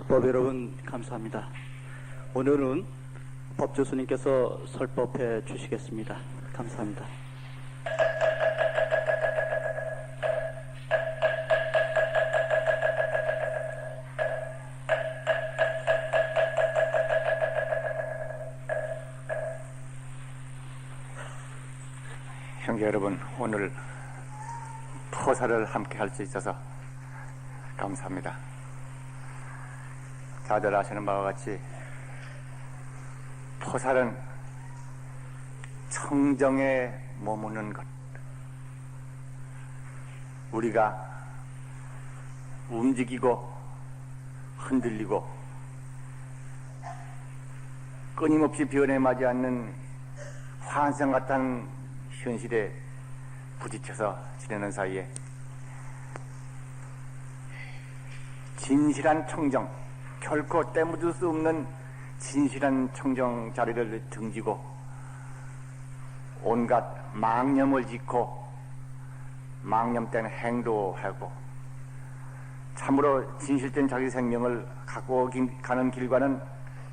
법 여러분 감사합니다. 오늘은 법조수님께서 설법해 주시겠습니다. 감사합니다. 형제 여러분, 오늘 포사를 함께 할 수 있어서 감사합니다. 다들 아시는 바와 같이 포살은 청정에 머무는 것, 우리가 움직이고 흔들리고 끊임없이 변해마지 않는 환상 같은 현실에 부딪혀서 지내는 사이에 진실한 청정, 결코 떼묻을 수 없는 진실한 청정 자리를 등지고 온갖 망념을 짓고 망념된 행동도 하고 참으로 진실된 자기 생명을 갖고 가는 길과는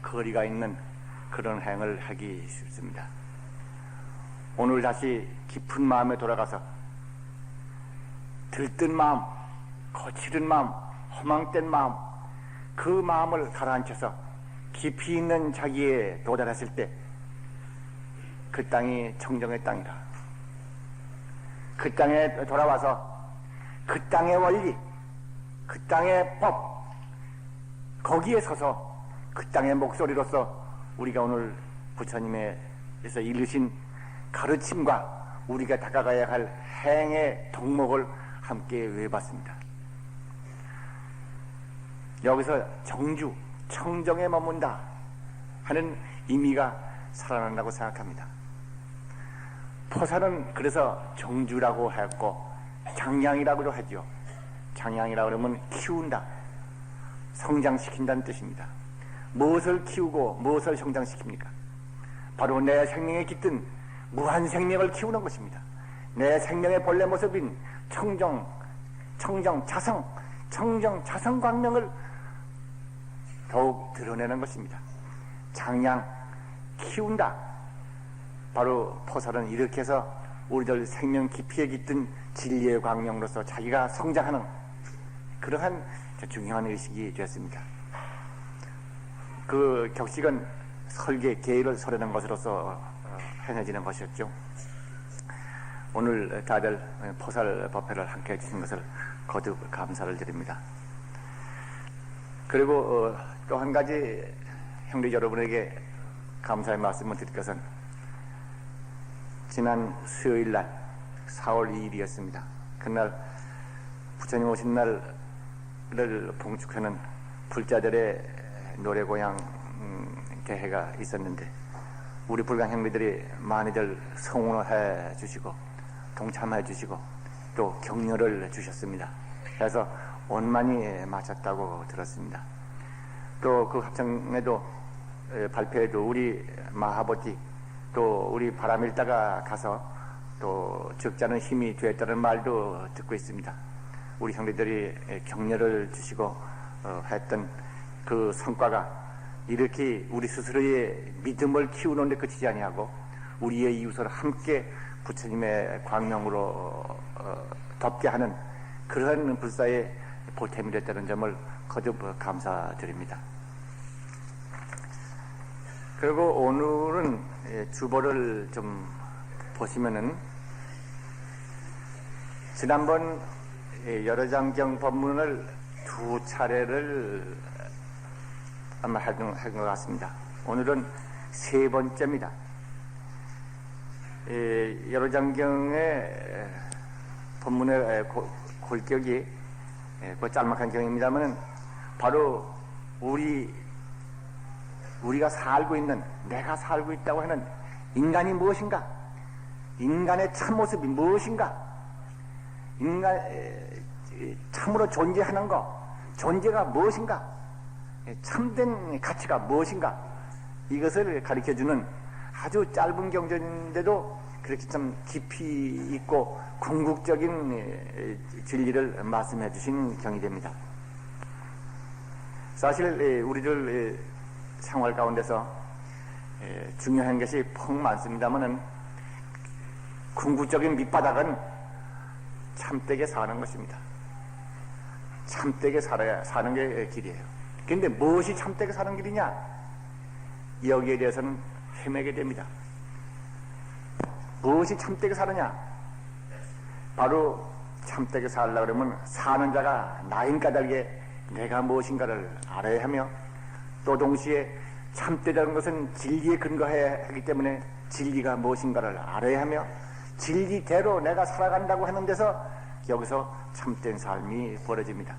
거리가 있는 그런 행을 하기 쉽습니다. 오늘 다시 깊은 마음에 돌아가서 들뜬 마음, 거칠은 마음, 허망된 마음, 그 마음을 가라앉혀서 깊이 있는 자기에 도달했을 때 그 땅이 청정의 땅이라. 그 땅에 돌아와서 그 땅의 원리, 그 땅의 법, 거기에 서서 그 땅의 목소리로서 우리가 오늘 부처님에서 이르신 가르침과 우리가 다가가야 할 행의 덕목을 함께 외봤습니다. 여기서 정주, 청정에 머문다 하는 의미가 살아난다고 생각합니다. 포사는 그래서 정주라고 했고 장양이라고도 하죠. 장양이라고 그러면 키운다, 성장시킨다는 뜻입니다. 무엇을 키우고 무엇을 성장시킵니까? 바로 내 생명에 깃든 무한 생명을 키우는 것입니다. 내 생명의 본래 모습인 청정, 자성, 청정, 자성 광명을 더욱 드러내는 것입니다. 장양, 키운다. 바로 포살은 이렇게 해서 우리들 생명 깊이에 깃든 진리의 광명으로서 자기가 성장하는 그러한 중요한 의식이 되었습니다. 그 격식은 설계, 계의를 설하는 것으로서 행해지는 것이었죠. 오늘 다들 포살 법회를 함께 해주신 것을 거듭 감사를 드립니다. 그리고 또 한 가지 형제 여러분에게 감사의 말씀을 드릴 것은 지난 수요일 날 4월 2일이었습니다. 그날 부처님 오신 날을 봉축하는 불자들의 노래고향 대회가 있었는데 우리 불강 형제들이 많이들 성원을 해 주시고 동참해 주시고 또 격려를 주셨습니다. 그래서 원만히 마쳤다고 들었습니다. 또 그 합창에도 발표에도 우리 마하보티 또 우리 바람일다가 가서 또 적잖은 힘이 되었다는 말도 듣고 있습니다. 우리 형제들이 격려를 주시고 했던 그 성과가 이렇게 우리 스스로의 믿음을 키우는 데 그치지 아니하고 우리의 이웃을 함께 부처님의 광명으로 덮게 하는 그러한 불사의 보탬이 됐다는 점을 거듭 감사드립니다. 그리고 오늘은 주보를 좀 보시면은 지난번 열어장경 법문을 2차례를 아마 한 것 같습니다. 오늘은 3번째입니다. 열어장경의 법문의 골격이 그 짤막한 경입니다만은 바로 우리가 살고 있는, 내가 살고 있다고 하는 인간이 무엇인가? 인간의 참모습이 무엇인가? 인간 참으로 존재하는 것, 존재가 무엇인가? 참된 가치가 무엇인가? 이것을 가르쳐주는 아주 짧은 경전인데도 그렇게 좀 깊이 있고 궁극적인 진리를 말씀해 주신 경이 됩니다. 사실 우리들 생활 가운데서 중요한 것이 퍽 많습니다만은 궁극적인 밑바닥은 참되게 사는 것입니다. 참되게 사는 게 길이에요. 그런데 무엇이 참되게 사는 길이냐? 여기에 대해서는 헤매게 됩니다. 무엇이 참되게 사느냐? 바로 참되게 살려고 그러면 사는 자가 나인 까닭에 내가 무엇인가를 알아야 하며, 또 동시에 참되다는 것은 진리에 근거해야 하기 때문에 진리가 무엇인가를 알아야 하며, 진리대로 내가 살아간다고 하는 데서 여기서 참된 삶이 벌어집니다.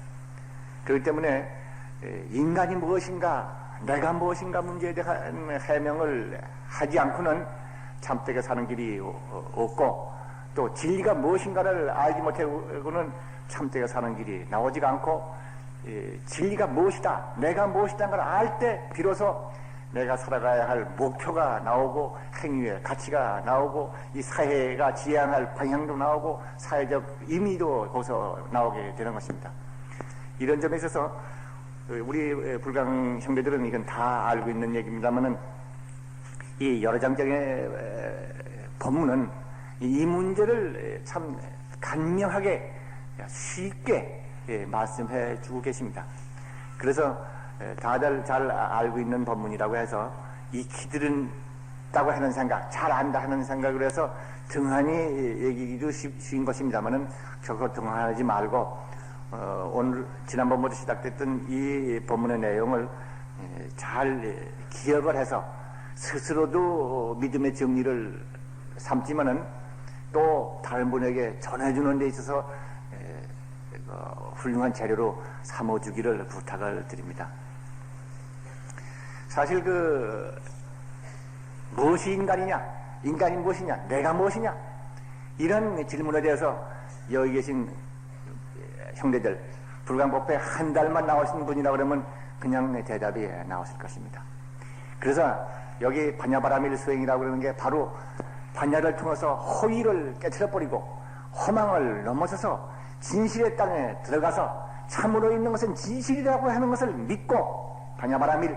그렇기 때문에 인간이 무엇인가, 내가 무엇인가 문제에 대한 해명을 하지 않고는 참되게 사는 길이 없고, 또 진리가 무엇인가를 알지 못하고는 참되게 사는 길이 나오지가 않고, 진리가 무엇이다, 내가 무엇이다는 걸 알 때 비로소 내가 살아가야 할 목표가 나오고, 행위의 가치가 나오고, 이 사회가 지향할 방향도 나오고, 사회적 의미도 거기서 나오게 되는 것입니다. 이런 점에 있어서 우리 불강 형제들은 이건 다 알고 있는 얘기입니다만은, 이 열애장경의 법문은 이 문제를 참 간명하게 쉽게 말씀해 주고 계십니다. 그래서 다들 잘 알고 있는 법문이라고 해서 익히들은다고 하는 생각, 잘 안다 하는 생각을 해서 등한히 얘기도 쉬운 것입니다만은 결코 등한하지 말고, 오늘 지난번부터 시작됐던 이 법문의 내용을 잘 기억을 해서 스스로도 믿음의 정리를 삼지만은 또 다른 분에게 전해주는 데 있어서 훌륭한 재료로 삼아주기를 부탁을 드립니다. 사실 무엇이 인간이냐, 인간이 무엇이냐, 내가 무엇이냐, 이런 질문에 대해서 여기 계신 형제들, 불광법회 한 달만 나오신 분이라 그러면 그냥 대답이 나왔을 것입니다. 그래서 여기 반야바라밀 수행이라고 그러는 게 바로 반야를 통해서 허위를 깨트려버리고 허망을 넘어서서 진실의 땅에 들어가서 참으로 있는 것은 진실이라고 하는 것을 믿고, 반야바라밀,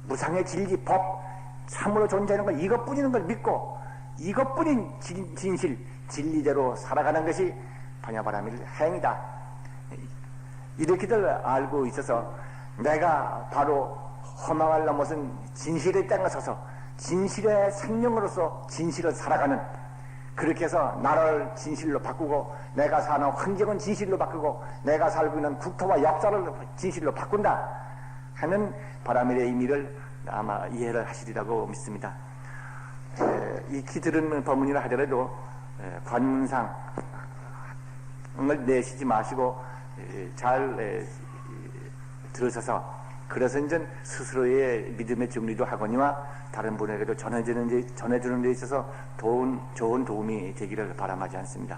무상의 진리, 법, 참으로 존재하는 것, 이것뿐인 걸 믿고 이것뿐인 진실, 진리대로 살아가는 것이 반야바라밀 행위다. 이렇게들 알고 있어서 내가 바로 허망을 넘어선 진실의 땅에 서서 진실의 생명으로서 진실을 살아가는, 그렇게 해서 나라를 진실로 바꾸고 내가 사는 환경은 진실로 바꾸고 내가 살고 있는 국토와 역사를 진실로 바꾼다 하는 바라밀의 의미를 아마 이해를 하시리라고 믿습니다. 익히 들은 법문이라 하더라도 관문상을 내시지 마시고 잘 들으셔서, 그래서 이제 스스로의 믿음의 정리도 하거니와 다른 분에게도 전해주는 데 있어서 좋은 도움이 되기를 바람하지 않습니다.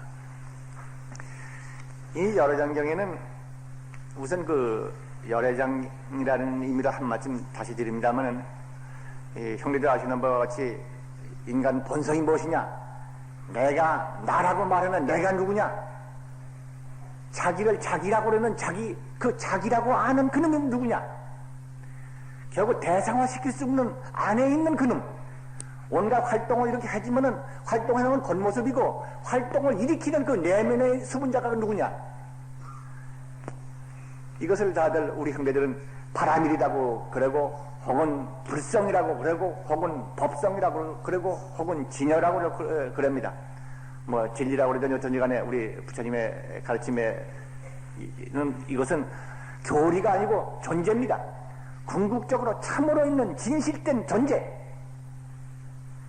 이 열애장경에는 우선 열애장이라는 의미로 한 말씀 다시 드립니다만은, 형님들 아시는 바와 같이 인간 본성이 무엇이냐, 나라고 말하는 내가 누구냐, 자기를 자기라고 그러는 자기라고 아는 그놈이 누구냐, 결국 대상화시킬 수 없는 안에 있는 그놈, 온갖 활동을 이렇게 하지만은 활동하는 건 겉모습이고 활동을 일으키는 그 내면의 수분자가 누구냐, 이것을 다들 우리 형제들은 바라밀이라고 그러고, 혹은 불성이라고 그러고, 혹은 법성이라고 그러고, 혹은 진여라고 그럽니다. 진리라고 그러더니 어쩐지 간에 우리 부처님의 가르침에는 이것은 교리가 아니고 존재입니다. 궁극적으로 참으로 있는 진실된 존재,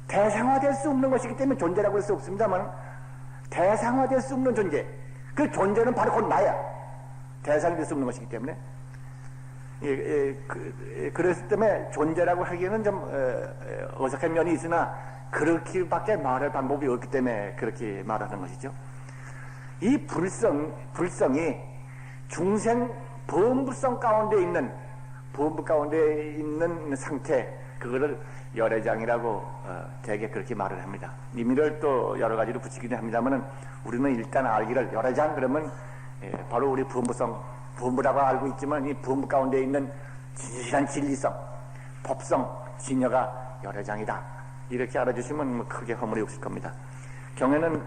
대상화될 수 없는 것이기 때문에 존재라고 할 수 없습니다만, 대상화될 수 없는 존재, 그 존재는 바로 곧 나야. 대상될 수 없는 것이기 때문에, 그랬을 때문에 존재라고 하기에는 좀 어색한 면이 있으나 그렇게밖에 말할 방법이 없기 때문에 그렇게 말하는 것이죠. 이 불성이 중생 범부성 가운데 있는, 범부 가운데 있는 상태, 그거를 열애장이라고 대개 그렇게 말을 합니다. 의미를 또 여러 가지로 붙이기는 합니다만은, 우리는 일단 알기를 열애장 그러면 바로 우리 범부라고 알고 있지만, 이 범부 가운데 있는 진실한 진리성, 법성, 진여가 열애장이다. 이렇게 알아주시면 뭐 크게 허물이 없을 겁니다. 경에는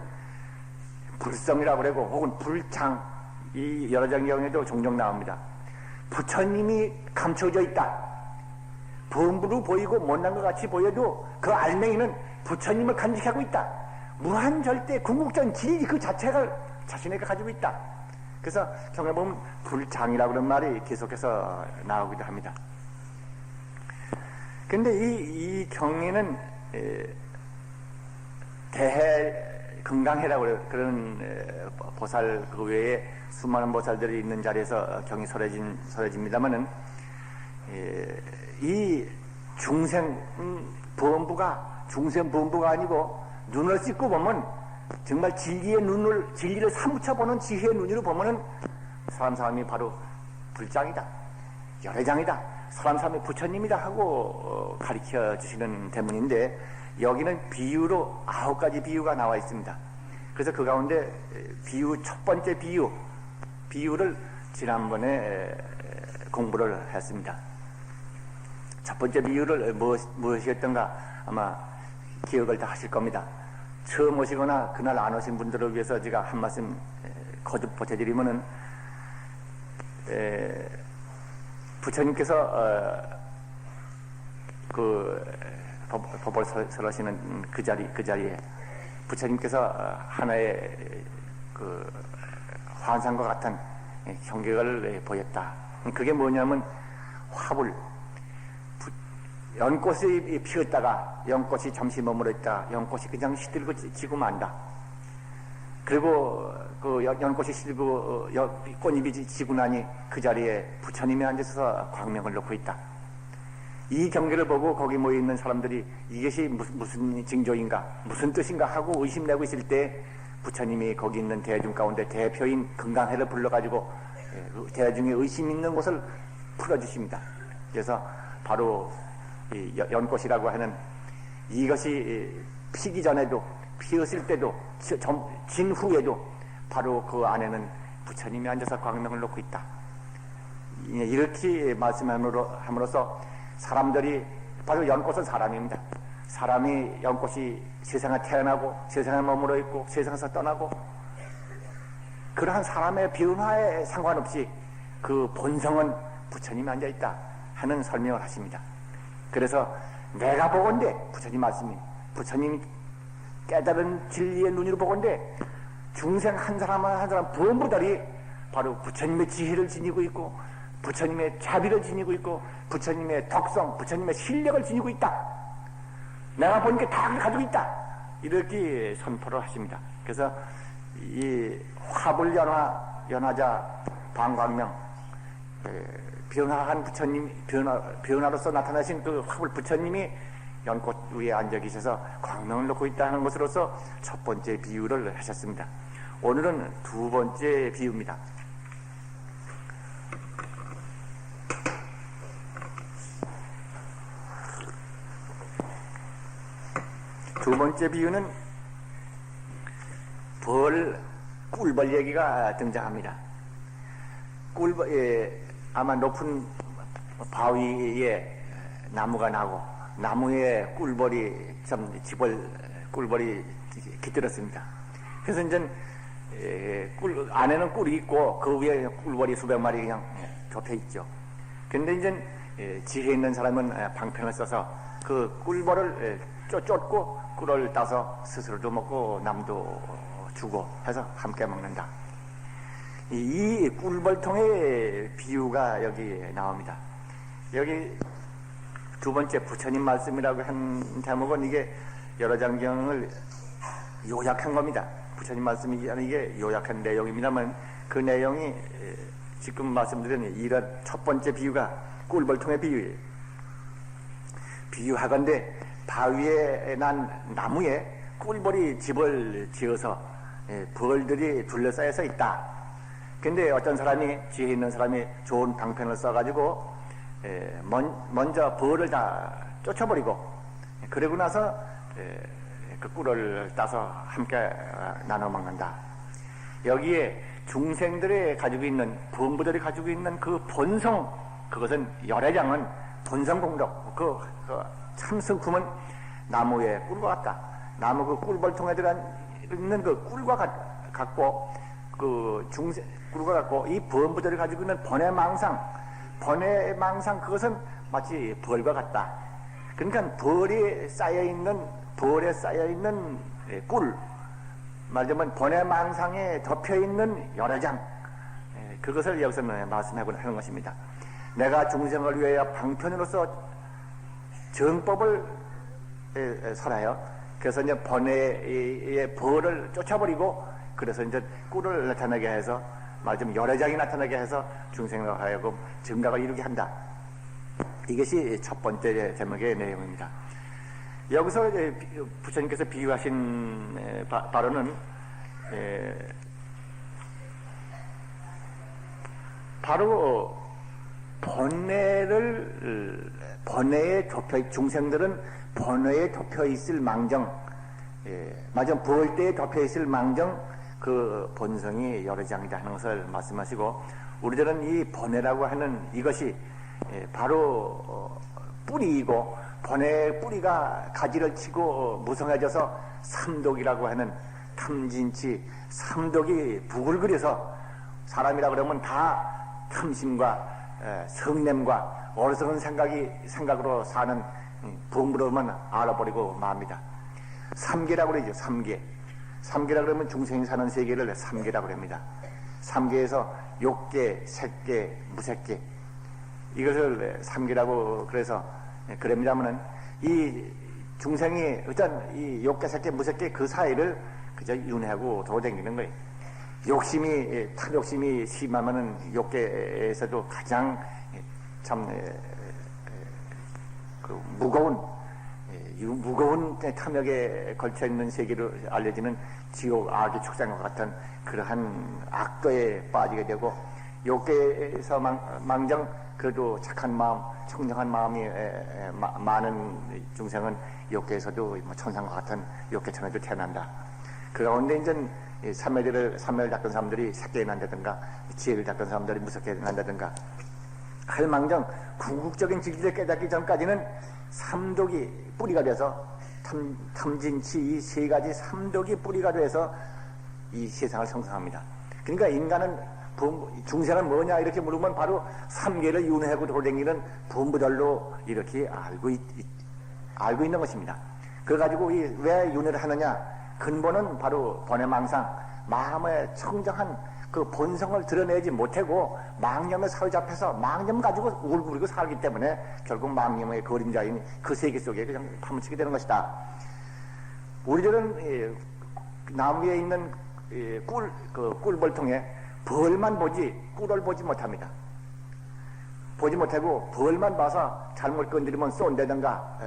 불성이라고 그러고 혹은 불장, 이 열애장 경에도 종종 나옵니다. 부처님이 감춰져 있다. 범부로 보이고 못난 것 같이 보여도 그 알맹이는 부처님을 간직하고 있다. 무한절대 궁극적인 진리 그 자체를 자신에게 가지고 있다. 그래서 경에 보면 불장이라고 그런 말이 계속해서 나오기도 합니다. 근데 이 경에는 대해 건강해라고 그런 보살 그 외에 수많은 보살들이 있는 자리에서 경이 설해집니다만은 이 중생 범부가 아니고 눈을 씻고 보면 정말 진리를 사무쳐 보는 지혜의 눈으로 보면은 사람이 바로 불장이다, 열애장이다, 사람이 부처님이다 하고 가르쳐 주시는 대문인데, 여기는 비유로 9가지 비유가 나와 있습니다. 그래서 그 가운데 첫 번째 비유를 지난번에 공부를 했습니다. 첫 번째 비유를 무엇이었던가 아마 기억을 다 하실 겁니다. 처음 오시거나 그날 안 오신 분들을 위해서 제가 한 말씀 거듭 보태드리면은, 부처님께서 법을 설하시는 그 자리에 부처님께서 하나의 그 환상과 같은 형객을 보였다. 그게 뭐냐면 화불, 연꽃이 피었다가 연꽃이 잠시 머물러 있다. 연꽃이 그냥 시들고 지고 만다. 그리고 그 연꽃이 시들고 꽃잎이 지고 나니 그 자리에 부처님이 앉아서 광명을 놓고 있다. 이 경계를 보고 거기 모여 있는 사람들이 이것이 무슨 징조인가, 무슨 뜻인가 하고 의심내고 있을 때 부처님이 거기 있는 대중 가운데 대표인 건강해를 불러가지고 대중의 의심 있는 것을 풀어주십니다. 그래서 바로 이 연꽃이라고 하는 이것이 피기 전에도 피었을 때도 진 후에도 바로 그 안에는 부처님이 앉아서 광명을 놓고 있다. 이렇게 말씀함으로써 사람들이 바로 연꽃은 사람입니다. 사람이 연꽃이 세상에 태어나고 세상에 머물러 있고 세상에서 떠나고 그러한 사람의 변화에 상관없이 그 본성은 부처님이 앉아있다 하는 설명을 하십니다. 그래서 내가 보건대 부처님 말씀이 부처님이 깨달은 진리의 눈으로 보건대 중생 한 사람 한 사람 부원부들이 바로 부처님의 지혜를 지니고 있고 부처님의 자비를 지니고 있고 부처님의 덕성, 부처님의 실력을 지니고 있다. 내가 본 게 다 가지고 있다. 이렇게 선포를 하십니다. 그래서 이 화불연화자 방광명, 변화한 부처님, 변화로서 나타나신 그 화불 부처님이 연꽃 위에 앉아 계셔서 광명을 놓고 있다는 것으로서 첫 번째 비유를 하셨습니다. 오늘은 두 번째 비유입니다. 두 번째 비유는 꿀벌 얘기가 등장합니다. 아마 높은 바위에 나무가 나고 나무에 꿀벌이 꿀벌이 깃들었습니다. 그래서 이제 안에는 꿀이 있고 그 위에 꿀벌이 수백 마리 그냥 덮여 있죠. 근데 이제 지혜 있는 사람은 방편을 써서 그 꿀벌을 쫓고 꿀을 따서 스스로도 먹고 남도 주고 해서 함께 먹는다. 이 꿀벌통의 비유가 여기 나옵니다. 여기 두 번째 부처님 말씀이라고 한 대목은 이게 여러 장경을 요약한 겁니다. 부처님 말씀이 이게 요약한 내용입니다만 그 내용이 지금 말씀드린 이런 첫 번째 비유가 꿀벌통의 비유예요. 비유하건대 바위에 난 나무에 꿀벌이 집을 지어서 벌들이 둘러싸여서 있다. 근데 어떤 사람이 지혜 있는 사람이 좋은 방편을 써가지고 먼저 벌을 다 쫓아버리고 그러고 나서 그 꿀을 따서 함께 나눠 먹는다. 여기에 중생들이 가지고 있는 범부들이 가지고 있는 그 본성, 그것은 열애장은 본성공덕, 그 참성품은 나무의 꿀과 같다. 나무 그 꿀벌통에 들어있는 그 꿀과 같고, 그 꿀과 같고, 이 범부들이 가지고 있는 번외망상 그것은 마치 벌과 같다. 그러니까 벌에 쌓여있는 꿀, 말하자면 번외망상에 덮여있는 열애장, 그것을 여기서 말씀하고 하는 것입니다. 내가 중생을 위하여 방편으로서 정법을 설하여, 그래서 이제 번외의 벌을 쫓아버리고, 그래서 이제 꿀을 나타나게 해서, 말하자면 열애장이 나타나게 해서 중생을 하여금 증각을 이루게 한다. 이것이 첫 번째 제목의 내용입니다. 여기서 부처님께서 비유하신 바로는 바로 번뇌에 중생들은 번뇌에 덮여 있을 망정, 맞아, 벌대에 덮여 있을 망정, 그 본성이 열애장이다 하는 것을 말씀하시고, 우리들은 이 번뇌라고 하는 이것이 바로 뿌리이고, 번뇌의 뿌리가 가지를 치고 무성해져서 삼독이라고 하는 탐진치, 삼독이 부글거려서, 사람이라 그러면 다 탐심과 성냄과 어리석은 생각으로 사는 범부로만 알아버리고 맙니다. 삼계라고 그러죠. 삼계라 그러면 중생이 사는 세계를 삼계라고 합니다. 삼계에서 욕계, 색계, 무색계, 이것을 삼계라고 그래서 그럽니다마는, 이 중생이 어떤 이 욕계, 색계, 무색계 그 사이를 그저 윤회하고 돌아다니는 거예요. 탐욕심이 심하면은 욕계에서도 가장 참 그 무거운 탐욕에 걸쳐 있는 세계로 알려지는 지옥, 악의 축생과 같은 그러한 악도에 빠지게 되고, 욕계에서 망정 그래도 착한 마음, 청정한 마음이 많은 중생은 욕계에서도 천상과 같은 욕계천에도 태어난다. 그 가운데 이제 삼매를 닦은 사람들이 색계에 난다든가, 지혜를 닦은 사람들이 무섭게 난다든가 할 망정, 궁극적인 진리를 깨닫기 전까지는 삼독이 뿌리가 돼서, 탐진치 이 세 가지 삼독이 뿌리가 돼서 이 세상을 형성합니다. 그러니까 인간은 중생은 뭐냐 이렇게 물으면 바로 삼계를 윤회하고 돌아다니는 범부들로 이렇게 알고 있는 것입니다. 그래가지고 왜 윤회를 하느냐, 근본은 바로 번외망상, 마음의 청정한 그 본성을 드러내지 못하고 망념에 사로잡혀서 망념 가지고 울부리고 살기 때문에 결국 망념의 그림자인 그 세계 속에 그냥 파묻히게 되는 것이다. 우리들은 나무에 있는 꿀벌통에 벌만 보지 꿀을 보지 못합니다. 보지 못하고 벌만 봐서 잘못 건드리면 쏜다든가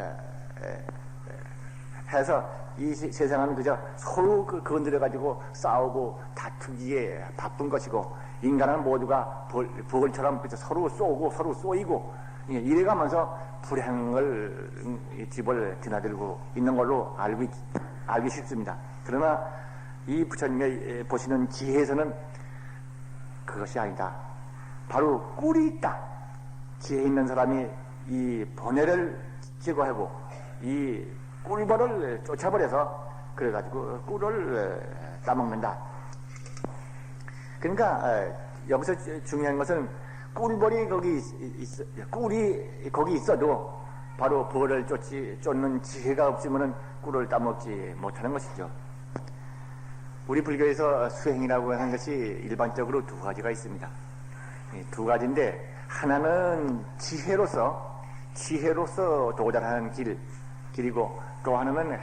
해서 이 세상은 그저 서로 건드려가지고 싸우고 다투기에 바쁜 것이고, 인간은 모두가 벌처럼 그저 서로 쏘고 서로 쏘이고 이래가면서 불행을 집을 드나들고 있는 걸로 알기 쉽습니다. 그러나 이 부처님의 보시는 지혜에서는 그것이 아니다. 바로 꿀이 있다. 지혜 있는 사람이 이 번뇌를 제거하고 이 꿀벌을 쫓아버려서 그래가지고 꿀을 따먹는다. 그러니까 여기서 중요한 것은 꿀벌이 꿀이 거기 있어도 바로 벌을 쫓는 지혜가 없으면 꿀을 따먹지 못하는 것이죠. 우리 불교에서 수행이라고 하는 것이 일반적으로 두 가지가 있습니다. 두 가지인데, 하나는 지혜로서 도달하는 길이고, 또 하나는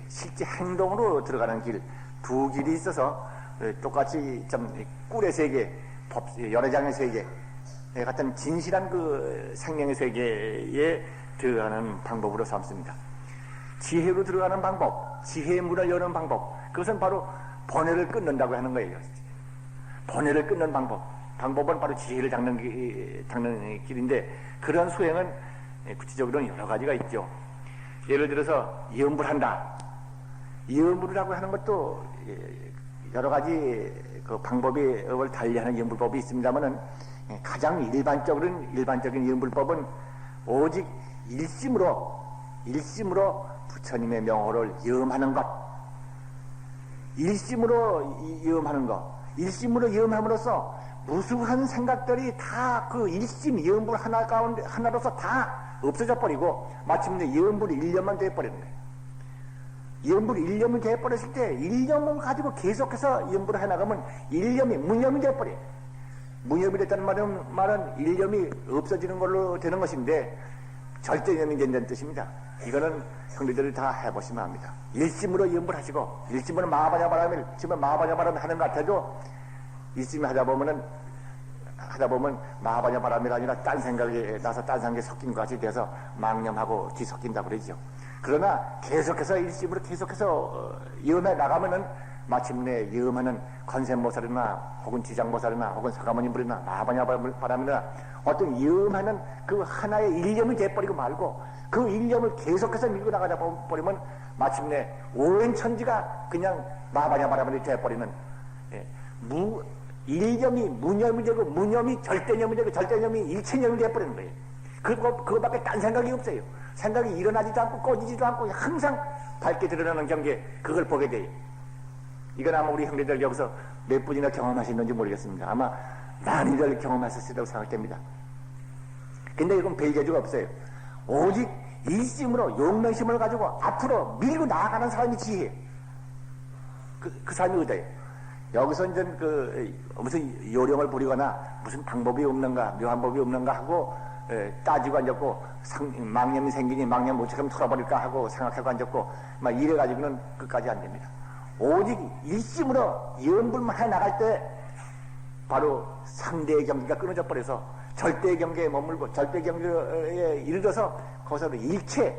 실제 행동으로 들어가는 길, 두 길이 있어서 똑같이 좀 꿀의 세계, 열애장의 세계 같은 진실한 그 생명의 세계에 들어가는 방법으로 삼습니다. 지혜로 들어가는 방법, 지혜의 문을 여는 방법, 그것은 바로 번뇌를 끊는다고 하는 거예요. 번뇌를 끊는 방법은 바로 지혜를 닦는 길인데, 그런 수행은 구체적으로는 여러 가지가 있죠. 예를 들어서 염불한다. 염불이라고 하는 것도 여러 가지 그 방법을 달리하는 염불법이 있습니다만은, 가장 일반적인 염불법은 오직 일심으로 부처님의 명호를 염하는 것. 일심으로 염함으로써 무수한 생각들이 다 그 일심 염불 하나로서 다 없어져 버리고 마침내 염불 일념만 되어버리는 거예요. 염불 일념이 되어버렸을 때 일념을 가지고 계속해서 염불을 해나가면 일념이 무념이 되어버려요. 무념이 됐다는 말은 일념이 없어지는 걸로 되는 것인데 절대념이 된다는 뜻입니다. 이거는 형제들이 다 해보시면 합니다. 일심으로 염불하시고 일심으로 마하바냐바람을 지금 마하바냐바람을 하는 것 같아도 일심이 하다 보면 마하바냐바람이 아니라 딴 생각에 나서 딴 생각에 섞인 것 같이 돼서 망념하고 뒤섞인다고 그러죠. 그러나 계속해서 일심으로 계속해서 염해 나가면은 마침내 염하는 관세음보살이나 혹은 지장보살이나 혹은 사가모니불이나 마하바냐바람이나 어떤 염하는 그 하나의 일념이 돼버리고 말고 그 일념을 계속해서 밀고 나가다 버리면 마침내 오행천지가 그냥 마하바냐바람이 돼버리는 일념이 무념이 되고 무념이 절대념이 되고 절대념이 일체념이 돼버리는 거예요. 그거밖에 딴 생각이 없어요. 생각이 일어나지도 않고 꺼지지도 않고 항상 밝게 드러나는 경계 그걸 보게 돼요. 이건 아마 우리 형제들 여기서 몇 분이나 경험하셨는지 모르겠습니다. 아마 많이들 경험하셨을 거라고 생각됩니다. 근데 이건 별 재주가 없어요. 오직 일심으로 용맹심을 가지고 앞으로 밀고 나아가는 사람이 지혜예요. 그 사람이 의도예요. 여기서 이제 무슨 요령을 부리거나 무슨 방법이 없는가 묘한 법이 없는가 하고 따지고 앉았고 망념이 생기니 망념 못처럼 털어버릴까 하고 생각하고 앉았고 막 이래가지고는 끝까지 안 됩니다. 오직 일심으로 염불만 해 나갈 때 바로 상대의 경계가 끊어져 버려서 절대의 경계에 머물고 절대의 경계에 이르러서 거기서 일체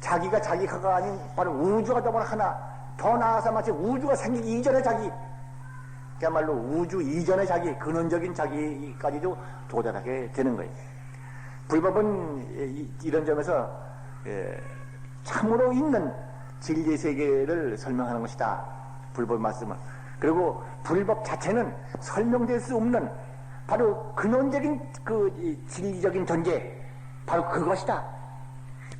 자기가 자기가 아닌 바로 우주가 더불어 하나 더 나아서 마치 우주가 생기기 이전의 자기 그야말로 우주 이전의 자기 근원적인 자기까지도 도달하게 되는 거예요. 불법은 이런 점에서 참으로 있는 진리의 세계를 설명하는 것이다. 불법 말씀은. 그리고 불법 자체는 설명될 수 없는 바로 근원적인 그 진리적인 존재 바로 그것이다.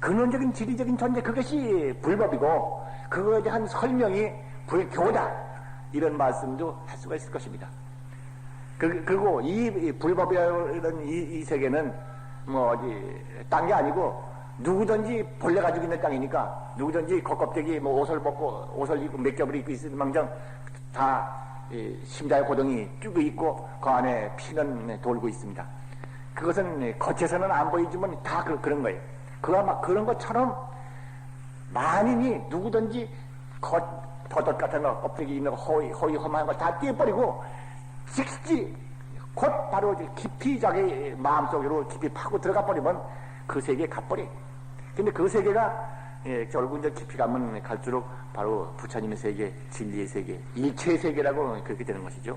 근원적인 진리적인 존재 그것이 불법이고 그거에 대한 설명이 불교다. 이런 말씀도 할 수가 있을 것입니다. 그리고 이 불법이라는 이 세계는 뭐 어디 딴 게 아니고 누구든지 본래 가지고 있는 땅이니까 누구든지 겉껍데기 뭐 옷을 벗고 옷을 입고 몇 겹을 입고 있을 망정 다 심자의 고동이 쭉 있고 그 안에 피는 돌고 있습니다. 그것은 겉에서는 안 보이지만 다 그런 거예요. 그런 것처럼 만인이 누구든지 겉 같은 거 껍데기 있는 거 허위 험한 거 다 떼어버리고 즉시 곧 바로 깊이 자기 마음속으로 깊이 파고 들어가 버리면 그 세계에 가버려. 근데 그 세계가 결국 이제 깊이 가면 갈수록 바로 부처님의 세계, 진리의 세계, 일체의 세계라고 그렇게 되는 것이죠.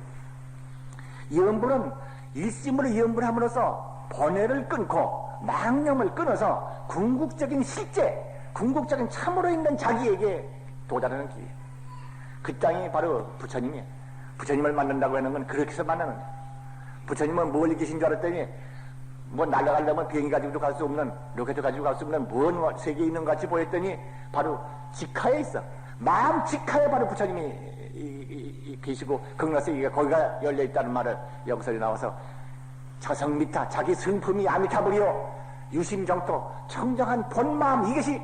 염불은 일심으로 염불함으로써 번뇌를 끊고 망념을 끊어서 궁극적인 실제, 궁극적인 참으로 있는 자기에게 도달하는 길. 그 땅이 바로 부처님이에요. 부처님을 만난다고 하는 건 그렇게 해서 만나는 거예요. 부처님은 멀리 계신 줄 알았더니 뭐 날아가려면 비행기 가지고도 갈 수 없는 로켓 가지고 갈 수 없는 먼 세계에 있는 것 같이 보였더니 바로 직하에 있어. 마음 직하에 바로 부처님이 계시고 극락세계가 거기가 열려있다는 말을 여기서 나와서 저성미타 자기 성품이 아미타불이요 유심정토 청정한 본마음 이것이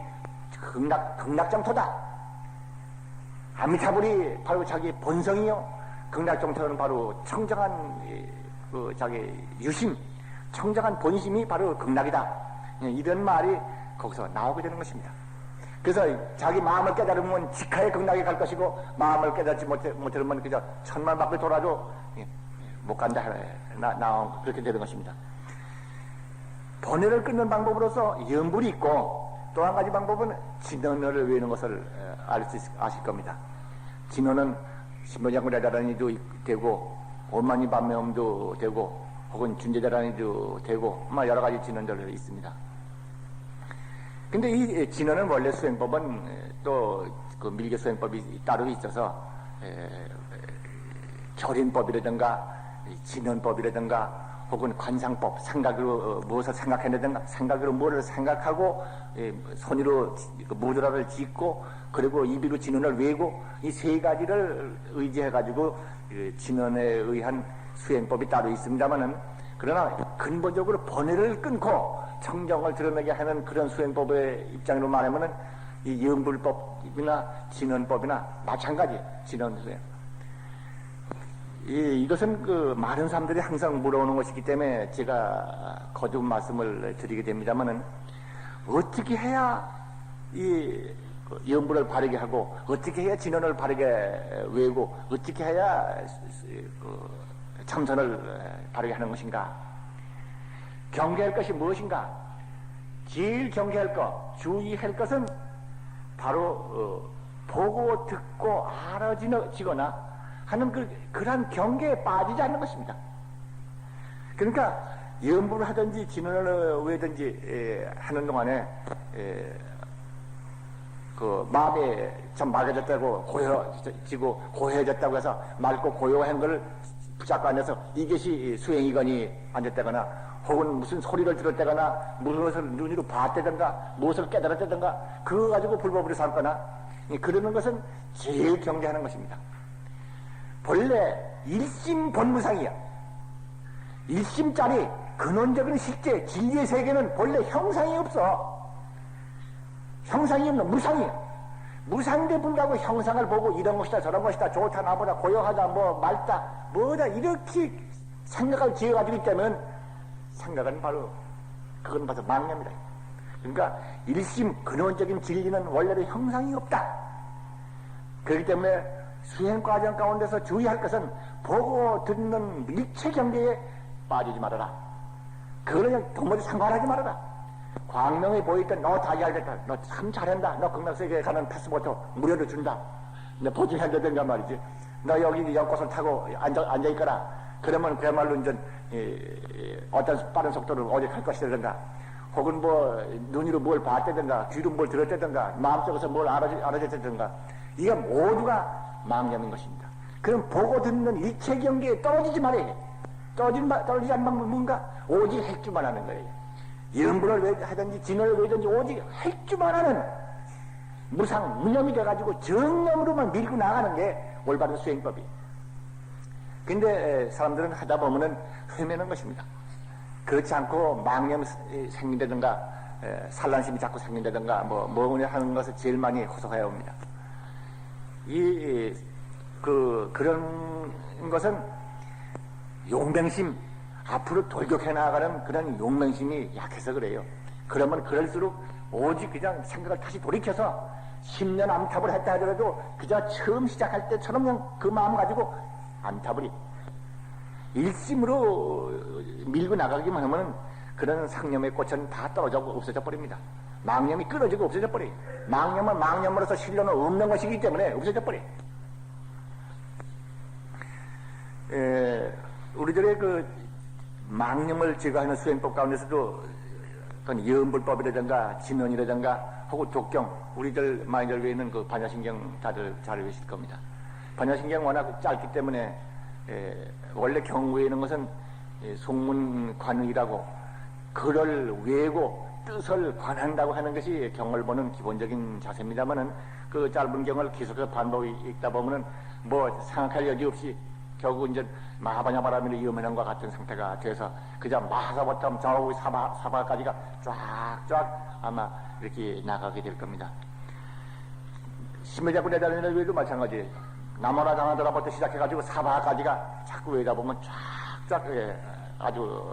극락정토다. 아미타불이 바로 자기 본성이요 극락정토는 바로 청정한 그 자기 유심 청정한 본심이 바로 극락이다. 이런 말이 거기서 나오게 되는 것입니다. 그래서 자기 마음을 깨달으면 직하에 극락에 갈 것이고 마음을 깨닫지 못하면 그저 천만 밖을 돌아도 못 간다. 그렇게 되는 것입니다. 번뇌를 끊는 방법으로서 염불이 있고 또 한 가지 방법은 진언을 외우는 것을 아실 겁니다. 진언은 신보장구라다라니도 되고 오만이 반매음도 되고 혹은 준제자라니도 되고 여러 가지 진언들이 있습니다. 근데 이 진언은 원래 수행법은 또 그 밀교 수행법이 따로 있어서 절인법이라든가 진언법이라든가 혹은 관상법, 생각으로 무엇을 생각해내든가, 생각으로 무엇을 생각하고, 손으로 무드라를 짓고, 그리고 입으로 진언을 외고, 이 세 가지를 의지해가지고, 진언에 의한 수행법이 따로 있습니다만은, 그러나 근본적으로 번뇌를 끊고 청정을 드러내게 하는 그런 수행법의 입장으로 말하면은, 이 영불법이나 진언법이나 마찬가지, 진언수행. 이것은 많은 사람들이 항상 물어오는 것이기 때문에 제가 거듭 말씀을 드리게 됩니다만은, 어떻게 해야 이 염불을 바르게 하고, 어떻게 해야 진언을 바르게 외우고, 어떻게 해야 참선을 바르게 하는 것인가? 경계할 것이 무엇인가? 제일 경계할 것, 주의할 것은 바로 보고 듣고 알아지거나 하는 그러한 경계에 빠지지 않는 것입니다. 그러니까 염불을 하든지 진언을 외든지 하는 동안에 마음에 좀 맑아졌다고 고요해지고 고요해졌다고 해서 맑고 고요한 걸 붙잡고 앉아서 이것이 수행이거니 앉았다거나, 혹은 무슨 소리를 들었다거나 무엇을 눈으로 봤다든가 무엇을 깨달았다든가 그거 가지고 불법으로 삼거나 그러는 것은 제일 경계하는 것입니다. 본래 일심 본무상이야. 일심짜리 근원적인 실제 진리의 세계는 본래 형상이 없어. 형상이 없는 무상이야. 무상인데 불구하고 형상을 보고 이런 것이다 저런 것이다 좋다 나보다 고요하다 뭐 맑다 뭐다 이렇게 생각을 지어가지고 있다면 생각은 바로 그건 바로 망념이다. 그러니까 일심 근원적인 진리는 원래는 형상이 없다. 그렇기 때문에 수행 과정 가운데서 주의할 것은 보고 듣는 일체 경계에 빠지지 말아라. 그거는 그냥 도무지 상관하지 말아라. 광명에 보이던 너 다 잘됐다. 너 참 잘한다. 너 극락세계에 가는 패스포트 무료로 준다. 너 보증해야되든가 말이지. 너 여기 연꽃을 타고 앉아있거라. 그러면 그야말로 이제 어떤 빠른 속도로 어디 갈 것이라든가, 혹은 뭐 눈으로 뭘 봤다든가 귀로 뭘 들었다든가 마음속에서 뭘 알아졌다든가, 이게 모두가 망념인 것입니다. 그럼 보고 듣는 일체 경계에 떨어지지 말아야 해. 떨어지지 않는 방법은 뭔가? 오직 핵주만 하는 거예요. 염불을 하든지 진언을 외든지 오직 핵주만 하는 무상, 무념이 돼가지고 정념으로만 밀고 나가는 게 올바른 수행법이에요. 근데 사람들은 하다 보면은 헤매는 것입니다. 그렇지 않고 망념이 생긴다든가 산란심이 자꾸 생긴다든가 뭐냐 하는 것을 제일 많이 호소해 옵니다. 그런 것은 용맹심, 앞으로 돌격해 나가는 그런 용맹심이 약해서 그래요. 그러면 그럴수록 오직 그냥 생각을 다시 돌이켜서 10년 암탑을 했다 하더라도 그저 처음 시작할 때처럼 그냥 그 마음 가지고 암탑을 일심으로 밀고 나가기만 하면 그런 상념의 꽃은 다 떨어져 없어져 버립니다. 망념이 끊어지고 없어져 버려요. 망념은 망념으로서 실로는 없는 것이기 때문에 없어져 버려요. 우리들의 망념을 제거하는 수행법 가운데서도 염불법이라든가 진언이라든가 혹은 독경, 우리들 많이들 외에는 반야신경 다들 잘 외우실 겁니다. 반야신경 워낙 짧기 때문에 원래 경 외우는 것은 송문관의라고 글을 외우고 뜻을 관한다고 하는 것이 경을 보는 기본적인 자세입니다만은 그 짧은 경을 계속해서 반복이 읽다 보면은 뭐 생각할 여지 없이 결국 이제 마하바냐바라밀의 이음해నం과 같은 상태가 돼서 그저 마하사부터 저 사바까지가 쫙쫙 아마 이렇게 나가게 될 겁니다. 심해자꾸 내다니는 외에도 마찬가지. 나무라 장하더라부터 시작해가지고 사바까지가 자꾸 외다 보면 쫙쫙 아주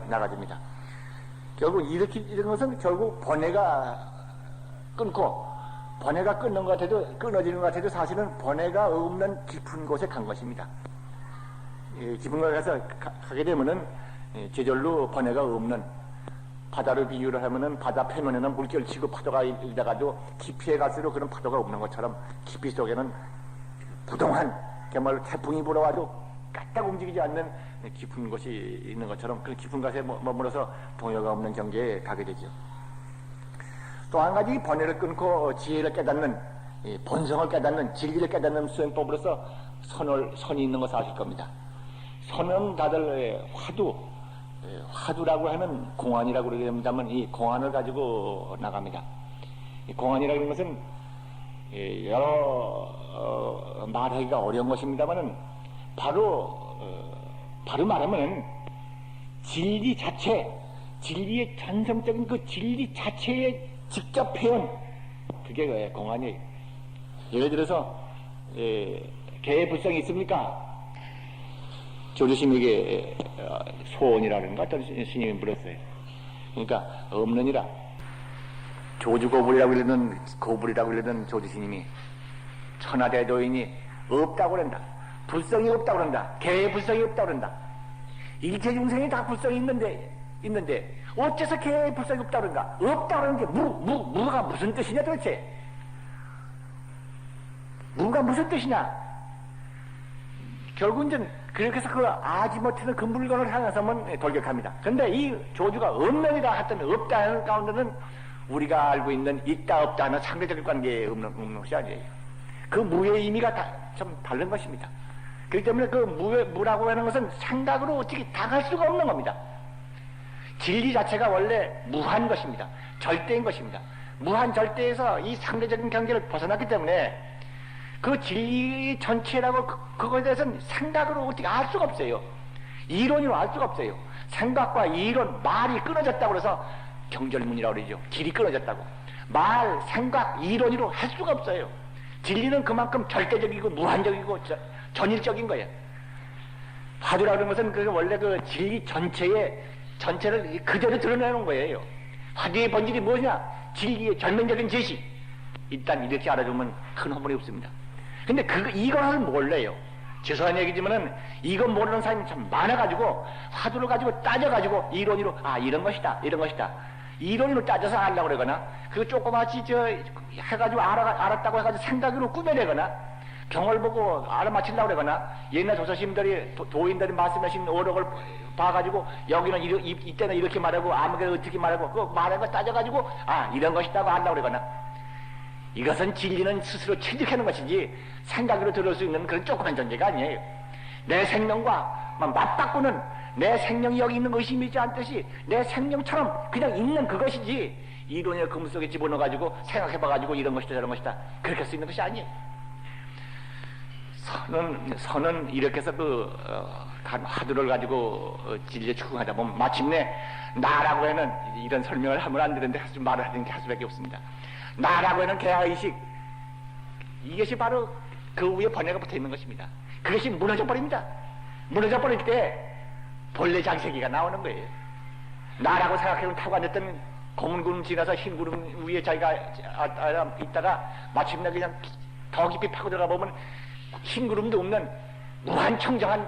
나가집니다. 결국 이런 것은 결국 번뇌가 끊고, 번뇌가 끊는 것 같아도, 끊어지는 것 같아도 사실은 번뇌가 없는 깊은 곳에 간 것입니다. 깊은 곳에 가서 가게 되면은 제절로 번뇌가 없는, 바다를 비유를 하면은 바다 표면에는 물결 치고 파도가 일다가도 깊이에 갈수록 그런 파도가 없는 것처럼 깊이 속에는 부동한, 그야말로 태풍이 불어와도 까딱 움직이지 않는 깊은 곳이 있는 것처럼 그 깊은 곳에 머물러서 동요가 없는 경계에 가게 되죠. 또 한 가지 번뇌를 끊고 지혜를 깨닫는, 본성을 깨닫는, 진리를 깨닫는 수행법으로서 선이 있는 것을 아실 겁니다. 선은 다들 화두라고 하면 공안이라고 그러게 됩니다만 이 공안을 가지고 나갑니다. 이 공안이라는 것은 여러 말하기가 어려운 것입니다만은 바로 말하면 진리 자체, 진리의 전성적인 그 진리 자체의 직접 표현, 그게 공안이에요. 예를 들어서 개의 불성이 있습니까? 조주스님에게 소원이라는가 어떤 스님이 물었어요. 그러니까 없느니라. 조주고불이라고 그러던 조주스님이 천하대도인이 없다고 그런다. 불성이 없다고 그런다. 개의 불성이 없다고 그런다. 일체 중생이 다 불성이 있는데 어째서 개의 불성이 없다고 그런가? 없다고 그러는 게 무가 무슨 뜻이냐 도대체? 무가 무슨 뜻이냐? 결국 이제 그렇게 해서 그 아지 못하는 그 물건을 향해서만 돌격합니다. 그런데 이 조주가 없느니라 했던 없다 하는 가운데는 우리가 알고 있는 있다 없다 하는 상대적인 관계에 없는 것이 아니에요. 그 무의 의미가 좀 다른 것입니다. 그렇기 때문에 그 무라고 하는 것은 생각으로 어떻게 당할 수가 없는 겁니다. 진리 자체가 원래 무한 것입니다. 절대인 것입니다. 무한 절대에서 이 상대적인 경계를 벗어났기 때문에 그 진리 전체라고 그거에 대해서는 생각으로 어떻게 알 수가 없어요. 이론으로 알 수가 없어요. 생각과 이론, 말이 끊어졌다고 그래서 경절문이라고 그러죠. 길이 끊어졌다고. 말, 생각, 이론으로 할 수가 없어요. 진리는 그만큼 절대적이고 무한적이고 전일적인 거예요. 화두라고 하는 것은 그 원래 그 진리 전체를 그대로 드러내는 거예요. 화두의 본질이 무엇이냐? 진리의 전면적인 제시. 일단 이렇게 알아두면 큰 허물이 없습니다. 근데 이거를 몰라요. 죄송한 얘기지만은 이거 모르는 사람이 참 많아가지고 화두를 가지고 따져가지고 이론으로 이런 것이다 이론으로 따져서 알려고 그러거나 그 조그마치 해가지고 알았다고 해가지고 생각으로 꾸며내거나 경을 보고 알아맞히려고 그러거나 옛날 조사심들이 도인들이 말씀하신 오력을 봐가지고 여기는 이때는 이렇게 말하고 아무개는 어떻게 말하고 그 말한 거 따져가지고 이런 것이다고 알려고 그러거나 이것은 진리는 스스로 체득하는 것이지 생각으로 들을 수 있는 그런 조그만 존재가 아니에요. 내 생명과 맞바꾸는 내 생명이 여기 있는 의심이지 않듯이 내 생명처럼 그냥 있는 그것이지 이론의 그물 속에 집어넣어가지고 생각해봐가지고 이런 것이다 저런 것이다 그렇게 할 수 있는 것이 아니에요. 선은 이렇게 해서 화두를 가지고 진리에 추궁하다 보면 마침내 나라고 하는 이런 설명을 하면 안 되는데 말을 하는 게 할 수밖에 없습니다. 나라고 하는 개화의식 이것이 바로 그 위에 번뇌가 붙어 있는 것입니다. 그것이 무너져 버립니다. 무너져 버릴 때 본래 장세기가 나오는 거예요. 나라고 생각해서 타고 앉았던 검은 구름 지나서 흰 구름 위에 자기가 있다가 마침내 그냥 더 깊이 파고 들어가 보면 흰 구름도 없는 무한 청정한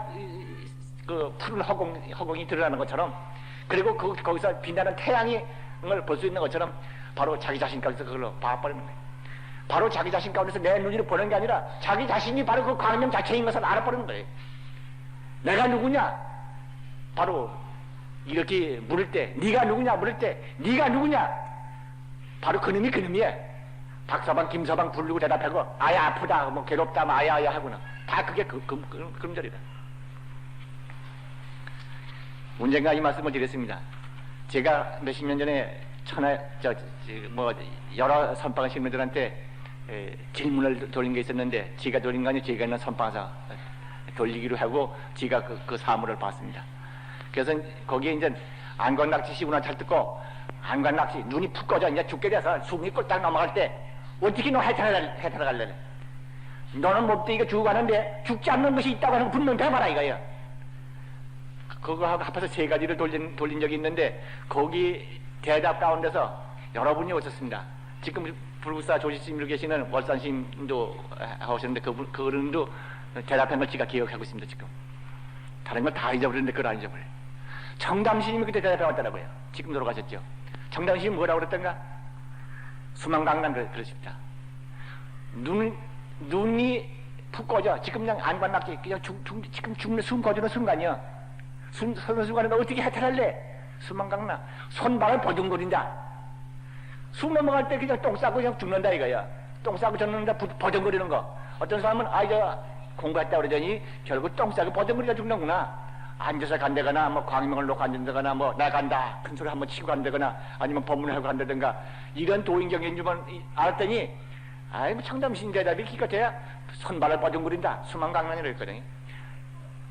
그 푸른 허공이 드러나는 것처럼 그리고 거기서 빛나는 태양을 볼 수 있는 것처럼 바로 자기 자신 가운데서 그걸로 봐버리는 거예요. 바로 자기 자신 가운데서 내 눈으로 보는 게 아니라 자기 자신이 바로 그 광명 자체인 것을 알아버리는 거예요. 내가 누구냐? 바로 이렇게 물을 때 네가 누구냐 물을 때 네가 누구냐? 바로 그놈이 그놈이야. 박서방 김서방 부르고 대답하고 아야 아프다 뭐 괴롭다 뭐 아야 하고는 다 그게 금절이다. 언젠가 이 말씀을 드렸습니다. 제가 몇십 년 전에 여러 선방을 신문들한테 질문을 돌린 게 있었는데 지가 돌린 거 아니고 제가 있는 선방에서 돌리기로 하고 지가 그 사물을 봤습니다. 그래서 거기에 이제 안관낙지 시구나 잘 듣고 안관낙지 눈이 푹 꺼져 이제 죽게 돼서 숨이 꼴딱 넘어갈 때 어떻게 너 해탈할래? 너는 몸뚱이가 죽어가는데 죽지 않는 것이 있다고 하는 분명 해봐라 이거예요. 그거 합해서 세 가지를 돌린 적이 있는데 거기 대답 가운데서 여러분이 오셨습니다. 지금 불국사 조지스님으로 계시는 월산스님도 하셨는데 그분도 대답한 걸 제가 기억하고 있습니다. 지금 다른 걸 다 잊어버렸는데 그걸 안 잊어버려요. 정담스님이 그때 대답해왔더라고요. 지금 돌아가셨죠. 정담스님이 뭐라고 그랬던가? 수망강난 그러십니다. 눈이 푹 꺼져. 지금 그냥 안관낙지 그냥 지금 죽는 숨 거주는 순간이야. 숨는 순간에 어떻게 해탈할래? 수망강나 손발을 버둥거린다. 숨 넘어갈 때 그냥 똥 싸고 그냥 죽는다 이거야. 똥 싸고 죽는다 버둥거리는 거. 어떤 사람은 공부했다 그러더니 결국 똥 싸고 버덩거리가 죽는구나. 앉아서 간다거나 뭐 광명을 놓고 앉는다거나 뭐 나 간다 큰 소리 한번 치고 간다거나 아니면 법문을 하고 간다든가 이런 도인경인 줄 알았더니 아이 뭐 청담신 대답이 기껏해야 손발을 버둥거린다 수만강난이라 했거든요.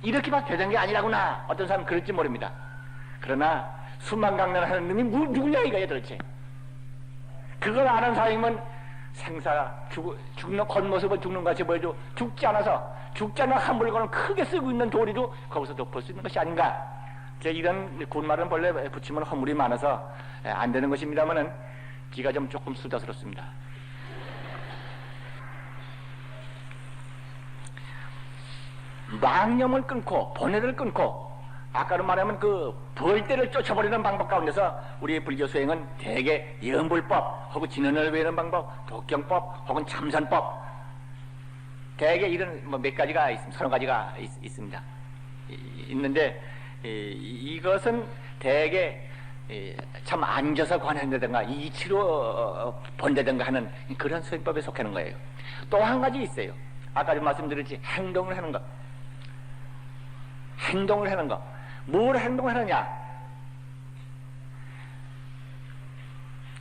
이렇게 막 되는 게 아니라구나. 어떤 사람은 그럴지 모릅니다. 그러나 수만강난 하는 놈이 누구냐 이거야 도대체. 그걸 아는 사람이면 생사 죽는 겉모습은 죽는 것이 보여도 죽지 않아 한 물건을 크게 쓰고 있는 도리도 거기서 덮을 수 있는 것이 아닌가. 이런 군말은 본래 붙이면 허물이 많아서 안 되는 것입니다만은 기가 좀 조금 수다스럽습니다. 망념을 끊고 번뇌를 끊고 아까는 말하면 그 벌떼를 쫓아버리는 방법 가운데서 우리 불교 수행은 대개 염불법 혹은 진언을 외우는 방법, 독경법 혹은 참선법 대개 이런 뭐 몇 가지가 있습니다. 서너 가지가 있습니다. 있는데 이것은 대개 참 앉아서 관한다든가 이치로 본다든가 하는 그런 수행법에 속하는 거예요. 또 한 가지 있어요. 아까 좀 말씀드렸지 행동을 하는 것. 행동을 하는 것. 뭘 행동을 하느냐?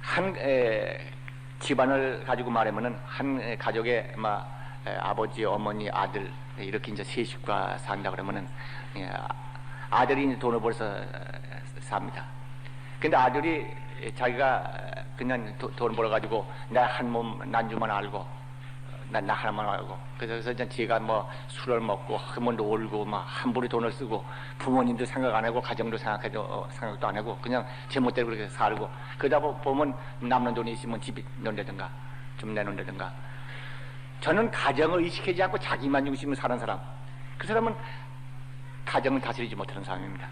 한 집안을 가지고 말하면은 한 가족의 아버지, 어머니, 아들 이렇게 이제 세 식구가 산다 그러면은 아들이 이제 돈을 벌어서 삽니다. 근데 아들이 자기가 그냥 돈 벌어가지고 나 한 몸 난주만 알고 나 하나만 알고 그래서 이제 지가 뭐 술을 먹고 한번 놀고 막 함부로 돈을 쓰고 부모님도 생각 안 하고 가정도 생각도 안 하고 그냥 제멋대로 그렇게 살고 그러다 보면 남는 돈이 있으면 집이 논다든가 좀 내놓는다든가. 저는 가정을 의식하지 않고 자기만 중심으로 사는 사람, 그 사람은 가정을 다스리지 못하는 사람입니다.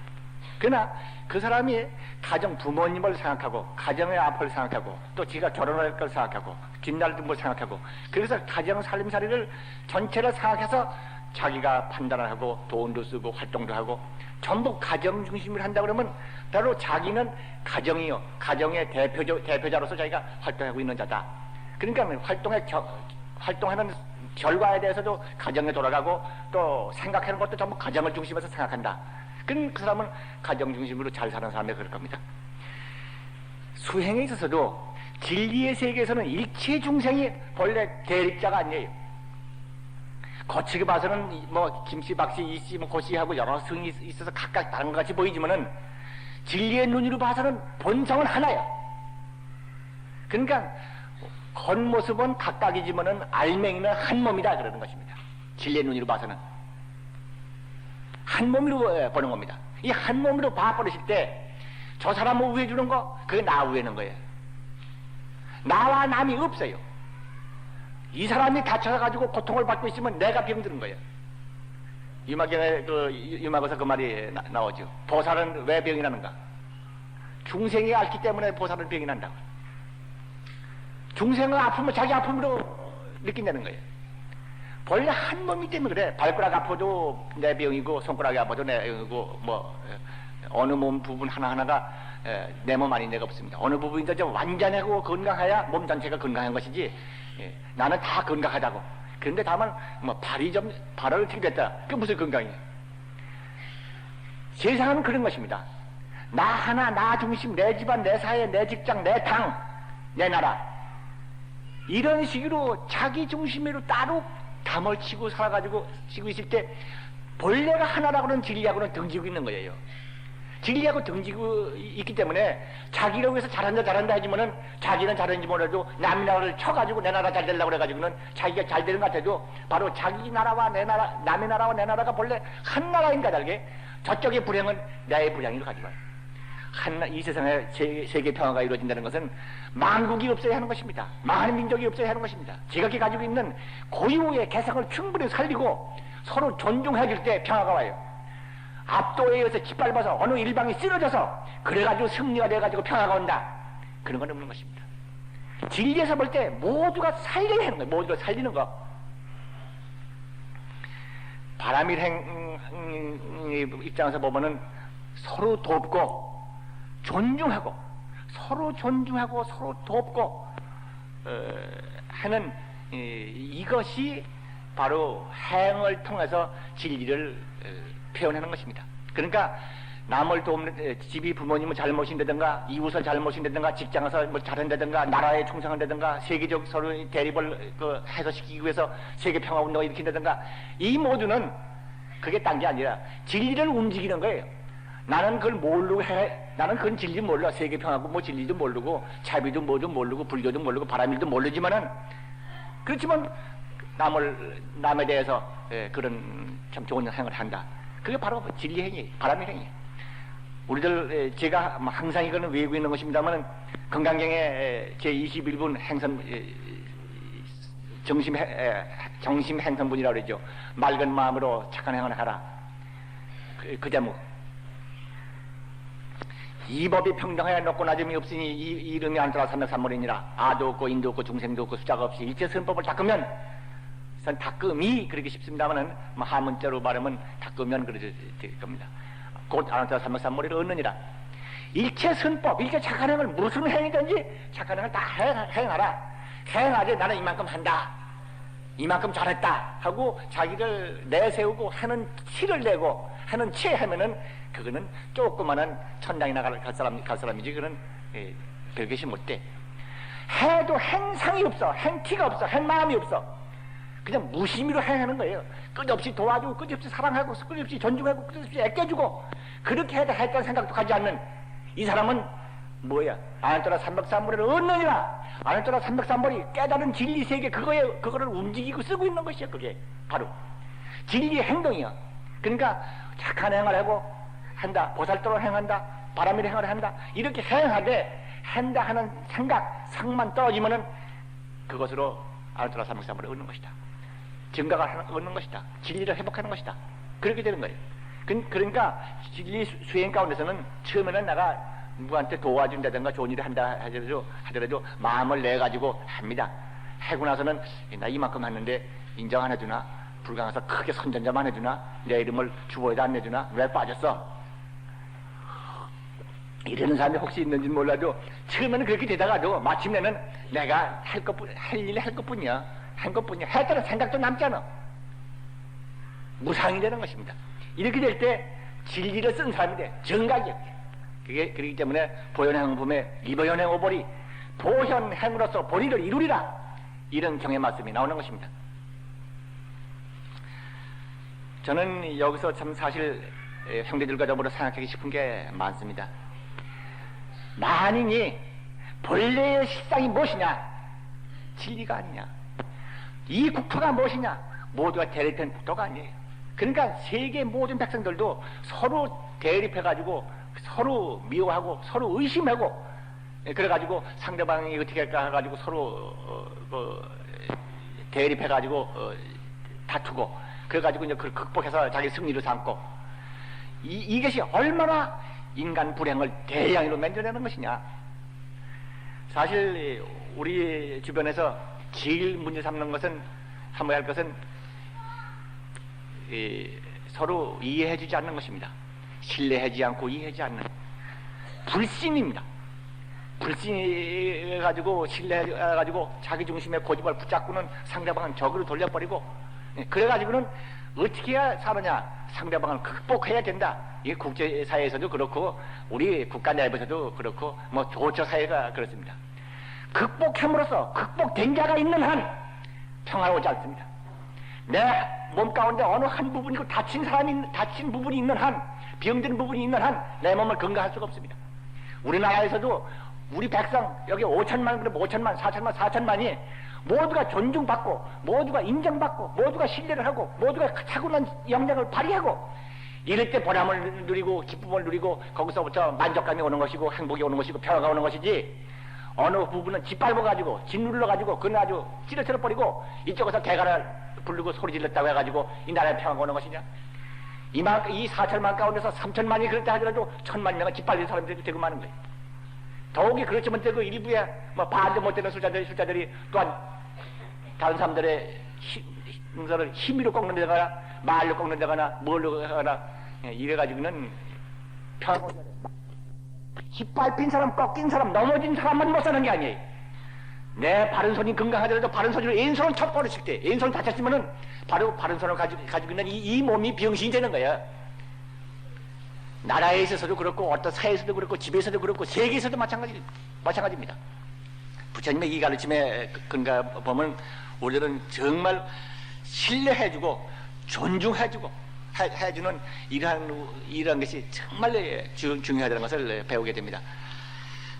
그러나 그 사람이 가정 부모님을 생각하고 가정의 앞을 생각하고 또 지가 결혼할 걸 생각하고 뒷날 등을 생각하고 그래서 가정 살림살이를 전체를 생각해서 자기가 판단을 하고 돈도 쓰고 활동도 하고 전부 가정 중심으로 한다 그러면 바로 자기는 가정이요 가정의 대표자로서 자기가 활동하고 있는 자다. 그러니까 활동하는 결과에 대해서도 가정에 돌아가고 또 생각하는 것도 전부 가정을 중심에서 생각한다. 그 사람은 가정 중심으로 잘 사는 사람이 그럴 겁니다. 수행에 있어서도 진리의 세계에서는 일체 중생이 본래 대립자가 아니에요. 거치게 봐서는 뭐 김씨, 박씨, 이씨, 뭐 고씨하고 여러 성이 있어서 각각 다른 것 같이 보이지만은 진리의 눈으로 봐서는 본성은 하나예요. 그러니까 겉모습은 각각이지만은 알맹이는 한 몸이다 그러는 것입니다. 진리의 눈으로 봐서는 한 몸으로 보는 겁니다. 이 한 몸으로 봐버리실 때 저 사람을 우회해주는 거 그게 나 우회하는 거예요. 나와 남이 없어요. 이 사람이 다쳐가지고 고통을 받고 있으면 내가 병드는 거예요. 유마경에 유마거서 그 말이 나오죠. 보살은 왜 병이 나는가? 중생이 앓기 때문에 보살은 병이 난다고. 중생은 아프면 자기 아픔으로 느낀다는 거예요. 본래 한 몸이 때문에 그래. 발가락 아파도 내 병이고 손가락이 아파도 내 병이고 뭐 어느 몸 부분 하나하나가 내 몸 아닌 데가 없습니다. 어느 부분이든 완전하고 건강해야 몸 전체가 건강한 것이지 나는 다 건강하다고. 그런데 다만 뭐 발이 좀 발을 튕겼다. 그게 무슨 건강이에요? 세상은 그런 것입니다. 나 하나, 나 중심, 내 집안, 내 사회, 내 직장, 내 당, 내 나라 이런 식으로 자기 중심으로 따로 담을 치고 살아가지고 치고 있을 때 본래가 하나라고는 진리하고는 등지고 있는 거예요. 진리하고 등지고 있기 때문에 자기를 위해서 잘한다 하지만은 자기는 잘하는지 몰라도 남의 나라를 쳐가지고 내 나라 잘 되려고 그래가지고는 자기가 잘 되는 것 같아도 바로 자기 나라와 내 나라, 남의 나라와 내 나라가 본래 한 나라인 까닭에 저쪽의 불행은 나의 불행으로 가져와요. 이 세상에 세계 평화가 이루어진다는 것은 만국이 없어야 하는 것입니다. 많은 민족이 없어야 하는 것입니다. 지각이 가지고 있는 고유의 개성을 충분히 살리고 서로 존중해 줄 때 평화가 와요. 압도에 의해서 짓밟아서 어느 일방이 쓰러져서 그래가지고 승리가 돼가지고 평화가 온다. 그런 건 없는 것입니다. 진리에서 볼 때 모두가 살려야 하는 거예요. 모두가 살리는 거. 바람일행 입장에서 보면은 서로 돕고 존중하고 서로 존중하고 서로 돕고 하는 이것이 바로 행을 통해서 진리를 표현하는 것입니다. 그러니까 남을 돕는 집이 부모님은 잘못인다든가 이웃은 잘못인다든가 직장에서 뭐 잘한다든가 나라에 충성한다든가 세계적 서로 대립을 해소시키기 위해서 세계 평화 운동을 일으킨다든가 이 모두는 그게 딴 게 아니라 진리를 움직이는 거예요. 나는 그걸 모르고 나는 그건 진리 몰라. 세계 평화고 뭐 진리도 모르고 자비도 뭐도 모르고 불교도 모르고 바람일도 모르지만은 그렇지만 남에 대해서 그런 참 좋은 행을 한다. 그게 바로 진리 행위, 바람의 행위. 우리들 제가 항상 이거는 외우고 있는 것입니다만 건강경의 제21분 행선 정심 행선분이라고 그러죠. 맑은 마음으로 착한 행을 하라. 그 제목. 이 법이 평등하여 높고 낮음이 없으니 이 이름이 안따라 303몰이니라. 아도 없고 인도 없고 중생도 없고 숫자가 없이 일체 선법을 닦으면 선 닦음이 그러기 쉽습니다만은 하문자로 말하면 닦으면 그렇게 될 겁니다. 곧 안따라 303몰이를 얻느니라. 일체 선법, 일체 착한 행을 무슨 행이든지 착한 행을 다 행하라. 행하지 나는 이만큼 한다. 이만큼 잘했다 하고 자기를 내세우고 하는 티를 내고 하는 체 하면은 그거는 조그마한 천당이나 갈 사람이지 그는 별것이 못돼. 해도 행상이 없어. 행티가 없어. 행마음이 없어. 그냥 무심히로 행하는 거예요. 끝없이 도와주고 끝없이 사랑하고 끝없이 존중하고 끝없이 아껴주고 그렇게 해도 했다는 생각도 하지 않는 이 사람은 뭐야? 아는따라 303벌을 얻느니라. 아는따라 303벌이 깨달은 진리 세계 그거를 움직이고 쓰고 있는 것이야. 그게 바로 진리의 행동이야. 그러니까 착한 행을 하고 한다. 보살도로 행한다. 바람일 행을 한다. 이렇게 행하되 한다 하는 상만 떨어지면은 그것으로 아는따라 303벌을 얻는 것이다. 증가가 얻는 것이다. 진리를 회복하는 것이다. 그렇게 되는 거예요. 그러니까 진리 수행 가운데서는 처음에는 내가 누구한테 도와준다든가 좋은 일을 한다 하더라도 마음을 내가지고 합니다. 하고 나서는 나 이만큼 했는데 인정 안 해주나? 불강해서 크게 선전자만 해주나? 내 이름을 주보에도 안 내주나? 왜 빠졌어? 이러는 사람이 혹시 있는지는 몰라도 처음에는 그렇게 되다가도 마침내는 내가 할 일을 할 것뿐이야. 했다는 생각도 남잖아. 무상이 되는 것입니다. 이렇게 될 때 진리를 쓴 사람이 돼. 정각이야. 그렇기 때문에 보현행품에 이보현행 오보리 보현행으로서 보리를 이루리라. 이런 경의 말씀이 나오는 것입니다. 저는 여기서 참 사실 형제들과 더불어 생각하기 싶은 게 많습니다. 만인이 본래의 실상이 무엇이냐? 진리가 아니냐? 이 국토가 무엇이냐? 모두가 대립된 국토가 아니에요. 그러니까 세계 모든 백성들도 서로 대립해가지고 서로 미워하고 서로 의심하고 그래가지고 상대방이 어떻게 할까 해가지고 서로 대립해가지고 다투고 그래가지고 이제 그걸 극복해서 자기 승리를 삼고 이것이 얼마나 인간 불행을 대량으로 만들어내는 것이냐. 사실 우리 주변에서 제일 문제 삼는 것은 한번 할 것은 서로 이해해주지 않는 것입니다. 신뢰하지 않고 이해하지 않는 불신입니다. 불신해가지고 신뢰해가지고 자기 중심의 고집을 붙잡고는 상대방은 적으로 돌려버리고 그래가지고는 어떻게 해야 사느냐? 상대방을 극복해야 된다. 이게 국제사회에서도 그렇고 우리 국가 내부에서도 그렇고 뭐 조처사회가 그렇습니다. 극복함으로써 극복된 자가 있는 한 평화로우지 않습니다. 내 몸 가운데 어느 한 부분이고 다친 부분이 있는 한 병든 부분이 있는 한 내 몸을 건강할 수가 없습니다. 우리나라에서도 우리 백성 여기 5천만 그럼 5천만 4천만이 모두가 존중받고 모두가 인정받고 모두가 신뢰를 하고 모두가 타고난 역량을 발휘하고 이럴 때 보람을 누리고 기쁨을 누리고 거기서부터 만족감이 오는 것이고 행복이 오는 것이고 평화가 오는 것이지 어느 부분은 짓밟아가지고 짓눌러가지고 그건 아주 찌르쳐버리고 이쪽에서 개가를 부르고 소리 질렀다고 해가지고 이 나라에 평화가 오는 것이냐? 이 4천만 가운데서 3천만이 그렇다 하더라도 1,000만 명은 짓밟린 사람들이 되고 마는 거예요. 더욱이 그렇지만 그 일부에 뭐 반도 못되는 술자들이 또한 다른 사람들의 행사를 힘으로 꺾는 데거나 말로 꺾는 데거나 뭘로 하거나 이래가지고는 평화가 짓밟힌 사람, 꺾인 사람, 넘어진 사람만 못 사는 게 아니에요. 내 바른손이 건강하더라도 바른손으로 왼손을 쳤버렸을 때 왼손 다쳤으면은 바로 바른손을 가지고 있는 이 몸이 병신이 되는 거야. 나라에 있어서도 그렇고 어떤 사회에서도 그렇고 집에서도 그렇고 세계에서도 마찬가지입니다. 부처님의 이 가르침에 근거 보면 우리들은 정말 신뢰해주고 존중해주고 해주는 이러한 것이 정말 중요하다는 것을 배우게 됩니다.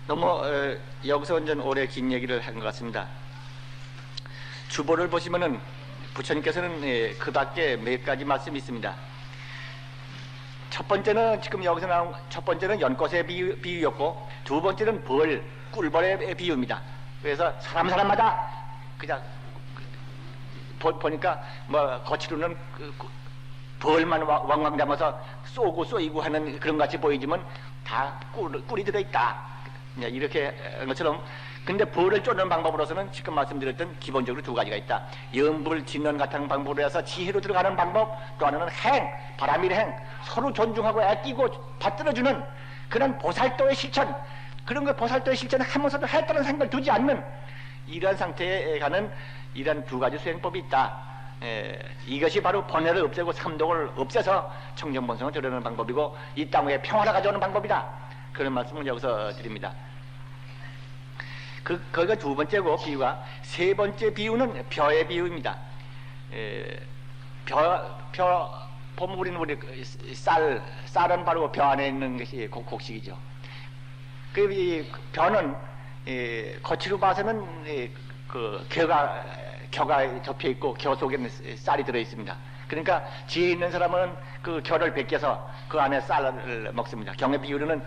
너무 여기서 완전 오래 긴 얘기를 한 것 같습니다. 주보를 보시면은 부처님께서는 그 밖에 몇 가지 말씀이 있습니다. 첫 번째는 지금 여기서 나온 첫 번째는 연꽃의 비유였고 두 번째는 꿀벌의 비유입니다. 그래서 사람마다 그냥 보니까 뭐 거칠로는 벌만 왕왕 담아서 쏘이고 하는 그런 같이 보이지만 다 꿀이 들어있다. 이렇게 한 것처럼. 근데 벌을 쫓는 방법으로서는 지금 말씀드렸던 기본적으로 두 가지가 있다. 염불 진원 같은 방법으로 해서 지혜로 들어가는 방법, 또 하나는 바람일 행, 서로 존중하고 아끼고 받들어주는 그런 보살도의 실천, 그런 거 보살도의 실천을 하면서도 했다는 생각을 두지 않는 이러한 상태에 가는 이러한 두 가지 수행법이 있다. 이것이 바로 번뇌를 없애고 삼독을 없애서 청정본성을 드러내는 방법이고 이 땅에 평화를 가져오는 방법이다. 그런 말씀을 여기서 드립니다. 거기가 두 번째고 비유가, 세 번째 비유는 벼의 비유입니다. 보면 우리 쌀은 바로 벼 안에 있는 것이 곡식이죠. 그 벼는 겉으로 봐서는 그 겨가 접혀 있고 겨 속에는 쌀이 들어 있습니다. 그러니까 지혜 있는 사람은 그 겨를 벗겨서 그 안에 쌀을 먹습니다. 경의 비유로는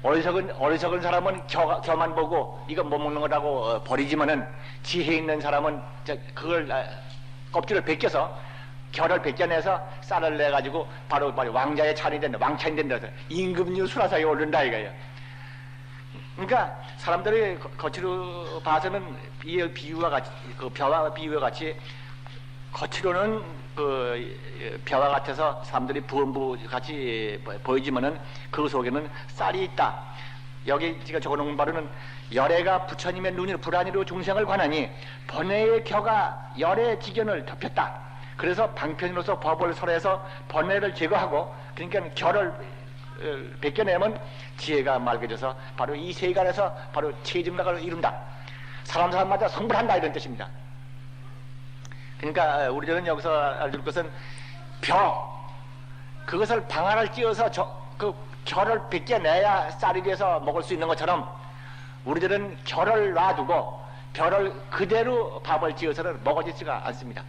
어리석은 사람은 겨만 보고 이거 못 먹는 거라고 버리지만은 지혜 있는 사람은 그걸 껍질을 벗겨서 겨를 벗겨내서 쌀을 내 가지고 바로 왕자의 찬이 된다, 왕찬이 된다. 임금유 수라상에 오른다 이거예요. 그러니까 사람들이 겉으로 봐서는 이 비유와 같이 그 벼와 비유와 같이 겉으로는 그 벼와 같아서 사람들이 부엄부 같이 보이지만은 그 속에는 쌀이 있다. 여기 제가 적어놓은 바로는 열애가 부처님의 눈이 불안이로 중생을 관하니 번뇌의 겨가 열의 지견을 덮였다. 그래서 방편으로서 법을 설해서 번뇌를 제거하고 그러니까 결을 벗겨내면 지혜가 맑아져서 바로 이 세간에서 바로 체증각을 이룬다. 사람마다 성불한다 이런 뜻입니다. 그러니까 우리들은 여기서 알줄 것은 그것을 방아를 찧어서 그 결을 벗겨내야 쌀이 돼서 먹을 수 있는 것처럼 우리들은 결을 놔두고 벼를 그대로 밥을 지어서는 먹어지지가 않습니다.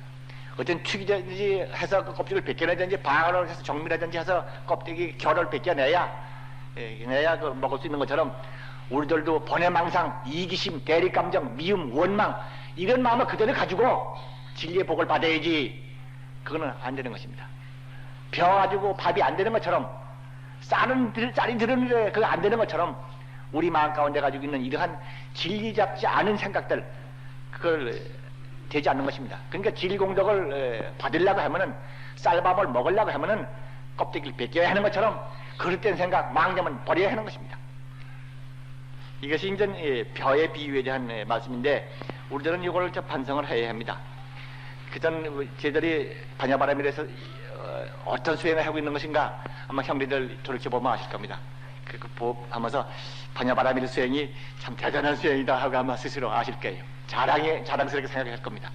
어떤 튀기든지 해서 그 껍질을 벗겨내든지 방아를 해서 정밀하든지 해서 껍데기 결을 벗겨내야 그 먹을 수 있는 것처럼 우리들도 번뇌망상, 이기심, 대립감정, 미움, 원망 이런 마음을 그대로 가지고 진리의 복을 받아야지. 그거는 안 되는 것입니다. 벼 가지고 밥이 안 되는 것처럼 쌀이 들었는데 그거 안 되는 것처럼 우리 마음 가운데 가지고 있는 이러한 진리 잡지 않은 생각들 그걸 되지 않는 것입니다. 그러니까 진리공덕을 받으려고 하면은 쌀밥을 먹으려고 하면은 껍데기를 벗겨야 하는 것처럼 그릇된 생각, 망념은 버려야 하는 것입니다. 이것이 이제 벼의 비유에 대한 말씀인데 우리들은 이걸 반성을 해야 합니다. 그전 저희들이 반야바람일에서 어떤 수행을 하고 있는 것인가 아마 형제들 돌이켜보면 아실 겁니다. 하면서 반야바람일 수행이 참 대단한 수행이다 하고 아마 스스로 아실 거예요. 자랑스럽게 생각할 겁니다.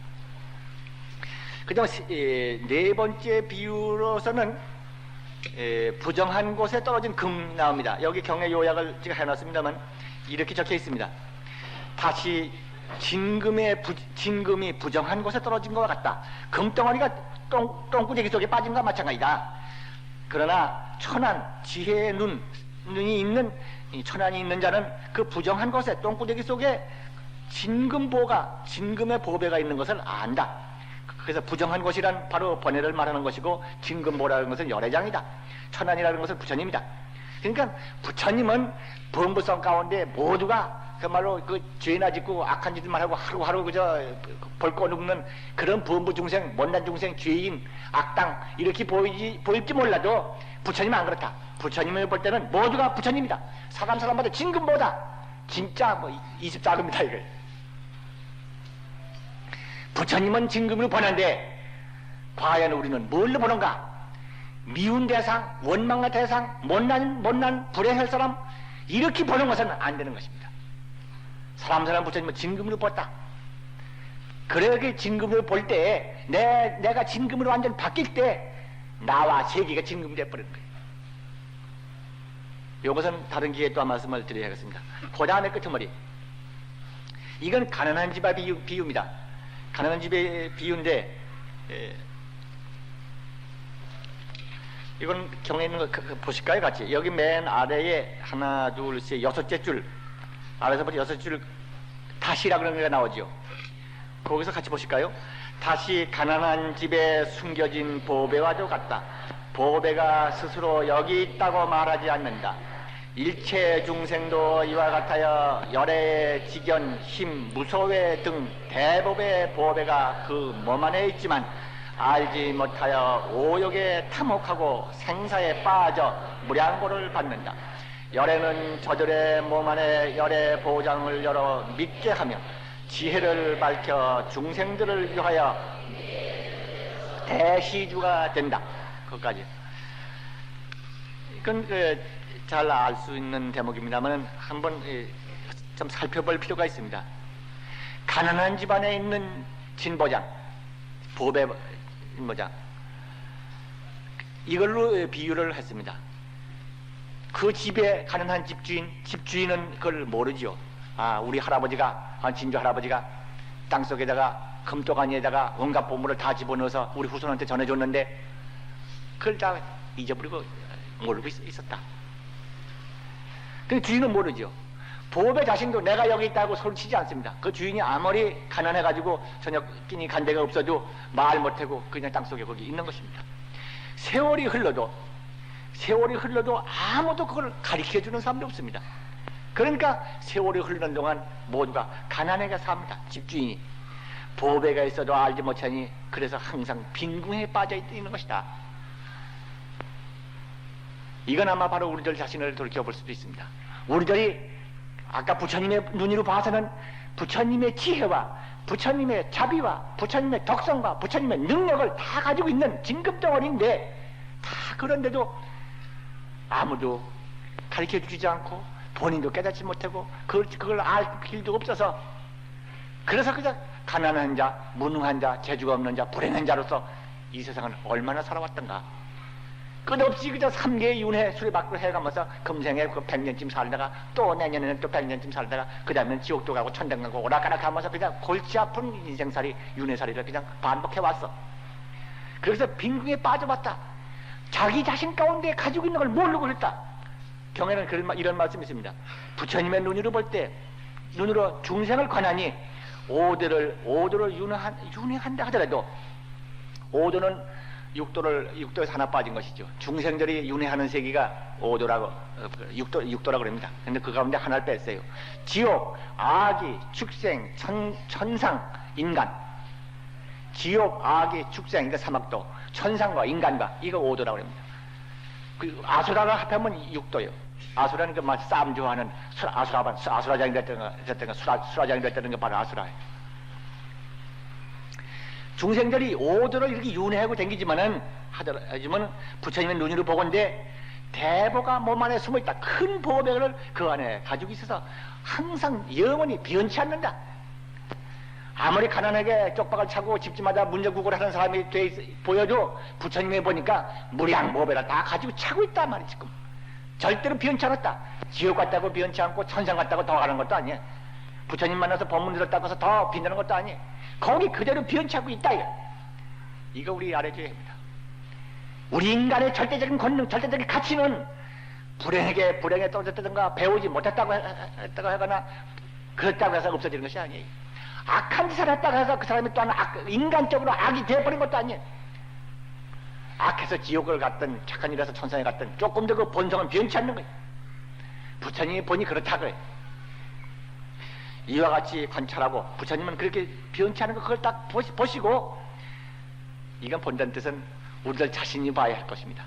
그다음 네 번째 비유로서는 부정한 곳에 떨어진 금 나옵니다. 여기 경의 요약을 제가 해놨습니다만 이렇게 적혀 있습니다. 다시 진금이 부정한 곳에 떨어진 것과 같다. 금덩어리가 똥구쟁이 속에 빠진 것과 마찬가지다. 그러나 천안, 지혜의 눈이 있는 천안이 있는 자는 그 부정한 곳에 똥구쟁이 속에 진금의 보배가 있는 것을 안다. 그래서 부정한 곳이란 바로 번뇌를 말하는 것이고 진금보라는 것은 열애장이다. 천안이라는 것은 부처님이다. 그러니까 부처님은 범부성 가운데 모두가 그말로 그 죄나 짓고 악한 짓만 하고 하루하루 그저 벌거 눕는 그런 범부 중생, 못난 중생, 죄인, 악당 이렇게 보일지 몰라도 부처님은 안 그렇다. 부처님을 볼 때는 모두가 부처님이다. 사람마다 진금보다 진짜 24금이다 이거예요. 부처님은 진금으로 보는데 과연 우리는 뭘로 보는가? 미운 대상, 원망의 대상, 못난 불행할 사람 이렇게 보는 것은 안 되는 것입니다. 사람 부처님은 진금으로 봤다. 그러게 진금으로 볼 때 내가 진금으로 완전 바뀔 때 나와 세계가 진금이 되어버리는 거예요. 이것은 다른 기회에 또 한 말씀을 드려야겠습니다. 그 다음에 끄트머리. 이건 가난한 집의 비유입니다. 가난한 집의 비유인데 이건 경에 있는 거 보실까요? 같이. 여기 맨 아래에 하나, 둘, 셋, 여섯째 줄 아래서부터 여섯 줄 다시라 그런 게 나오죠. 거기서 같이 보실까요? 다시 가난한 집에 숨겨진 보배와도 같다. 보배가 스스로 여기 있다고 말하지 않는다. 일체 중생도 이와 같하여 열애, 직연, 힘, 무소외 등 대법의 보배가 그 몸 안에 있지만 알지 못하여 오욕에 탐욕하고 생사에 빠져 무량고를 받는다. 열애는 저들의 몸 안에 열애 보장을 열어 믿게 하며 지혜를 밝혀 중생들을 위하여 대시주가 된다. 그것까지. 이건 잘 알 수 있는 대목입니다만 한번 좀 살펴볼 필요가 있습니다. 가난한 집안에 있는 진보장, 보배 진보장, 이걸로 비유를 했습니다. 그 집에 가난한 집주인은 그걸 모르죠. 아, 우리 할아버지가, 진주 할아버지가 땅속에다가 금도가니에다가 온갖 보물을 다 집어넣어서 우리 후손한테 전해줬는데 그걸 다 잊어버리고 모르고 있었다. 그 주인은 모르죠. 보배 자신도 내가 여기 있다고 소리치지 않습니다. 그 주인이 아무리 가난해가지고 저녁 끼니 간 데가 없어도 말 못하고 그냥 땅속에 거기 있는 것입니다. 세월이 흘러도 아무도 그걸 가르쳐주는 사람도 없습니다. 그러니까 세월이 흐르는 동안 모두가 가난하게 삽니다. 집주인이. 보배가 있어도 알지 못하니 그래서 항상 빈궁에 빠져 있는 것이다. 이건 아마 바로 우리들 자신을 돌이켜볼 수도 있습니다. 우리들이 아까 부처님의 눈으로 봐서는 부처님의 지혜와 부처님의 자비와 부처님의 덕성과 부처님의 능력을 다 가지고 있는 진급덩어리인데 다 그런데도 아무도 가르쳐 주지 않고 본인도 깨닫지 못하고 그걸 알 길도 없어서 그래서 그냥 가난한 자, 무능한 자, 재주가 없는 자, 불행한 자로서 이 세상을 얼마나 살아왔던가. 끝없이 그저 3개의 윤회 수레바퀴를 해가면서 금생에 그 100년쯤 살다가 또 내년에는 또 100년쯤 살다가 그 다음에는 지옥도 가고 천당 가고 오락가락 하면서 그냥 골치 아픈 인생살이 윤회살이를 그냥 반복해왔어. 그래서 빈궁에 빠져봤다. 자기 자신 가운데 가지고 있는 걸 모르고 그랬다. 경에는 이런 말씀이 있습니다. 부처님의 눈으로 볼 때 눈으로 중생을 관하니 오도를 윤회한다 하더라도 오도는 육도에서 하나 빠진 것이죠. 중생들이 윤회하는 세계가 오도라고 육도라고 그럽니다. 근데 그 가운데 하나를 뺐어요. 지옥, 아기, 축생, 천상, 인간. 지옥, 아기, 축생, 그러니까 사막도, 천상과 인간과 이거 오도라고 합니다. 그 아수라를 합하면 육도예요. 아수라는 그 싸움 좋아하는 아수라장이 됐던가 수라장이 됐다는 게 바로 아수라예요. 중생들이 오도를 이렇게 윤회하고 댕기지만은 하지만 부처님의 눈으로 보건대 대보가 몸 안에 숨어 있다. 큰 보배를 그 안에 가지고 있어서 항상 영원히 변치 않는다. 아무리 가난하게 쪽박을 차고 집집마다 문제국을 하는 사람이 보여도 부처님이 보니까 무량 보배를 다 가지고 차고 있다 말이지. 지금 절대로 변치 않았다. 지옥 갔다고 변치 않고 천상 갔다고 더 가는 것도 아니야. 부처님 만나서 법문 들었다고 해서 더 빛나는 것도 아니야. 거기 그대로 변치 않고 있다. 이거 우리 알아줘야 합니다. 우리 인간의 절대적인 권능, 절대적인 가치는 불행에 떨어졌다든가 배우지 못했다고 하거나 그렇다고 해서 없어지는 것이 아니에요. 악한 짓을 했다고 해서 그 사람이 또한 인간적으로 악이 되어버린 것도 아니에요. 악해서 지옥을 갔든 착한 일해서 천상에 갔든 조금 더 그 본성은 변치 않는 거예요. 부처님이 보니 그렇다고요. 이와 같이 관찰하고 부처님은 그렇게 변치 않은 거 그걸 딱 보시고 이건 본다는 뜻은 우리들 자신이 봐야 할 것입니다.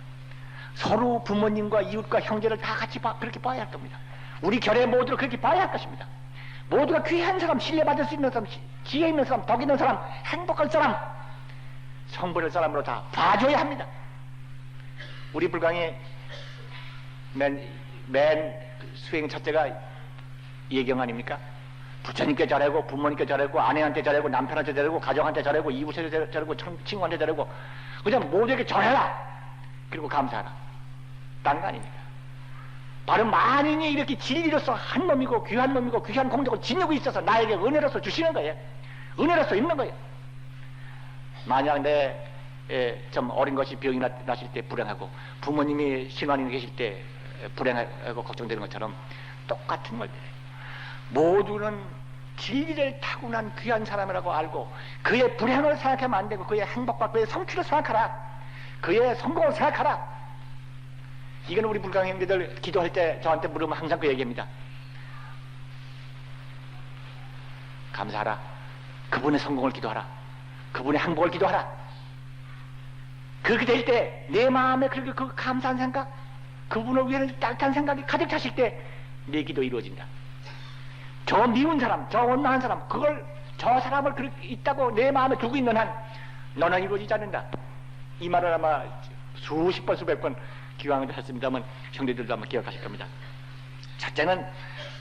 서로 부모님과 이웃과 형제를 다 같이 그렇게 봐야 할 겁니다. 우리 결의 모두를 그렇게 봐야 할 것입니다. 모두가 귀한 사람, 신뢰받을 수 있는 사람, 지혜 있는 사람, 덕 있는 사람, 행복할 사람, 성불할 사람으로 다 봐줘야 합니다. 우리 불광의 맨 수행 첫째가 예경 아닙니까? 부처님께 잘하고, 부모님께 잘하고, 아내한테 잘하고, 남편한테 잘하고, 가정한테 잘하고, 이웃한테 잘하고, 친구한테 잘하고, 그냥 모두에게 전해라. 그리고 감사하라. 딴 거 아닙니까? 바로 만인이 이렇게 진리로서 한 놈이고, 귀한 놈이고, 귀한 공덕을 지니고 있어서 나에게 은혜로서 주시는 거예요. 은혜로서 있는 거예요. 만약 좀 어린 것이 병이 나실 때 불행하고, 부모님이 신혼이 계실 때 불행하고 걱정되는 것처럼 똑같은 걸 모두는 진리를 타고난 귀한 사람이라고 알고 그의 불행을 생각하면 안 되고 그의 행복과 그의 성취를 생각하라. 그의 성공을 생각하라. 이건 우리 불광 형제들 기도할 때 저한테 물으면 항상 그 얘기입니다. 감사하라. 그분의 성공을 기도하라. 그분의 행복을 기도하라. 그렇게 될 때 내 마음에 그렇게 그 감사한 생각, 그분을 위하는 따뜻한 생각이 가득 차실 때 내 기도 이루어진다. 저 미운 사람, 저 원망한 사람, 저 사람을 그렇게 있다고 내 마음에 두고 있는 한 너는 이루어지지 않는다. 이 말을 아마 수십 번, 수백 번 기왕을 했습니다만 형제들도 아마 기억하실 겁니다. 첫째는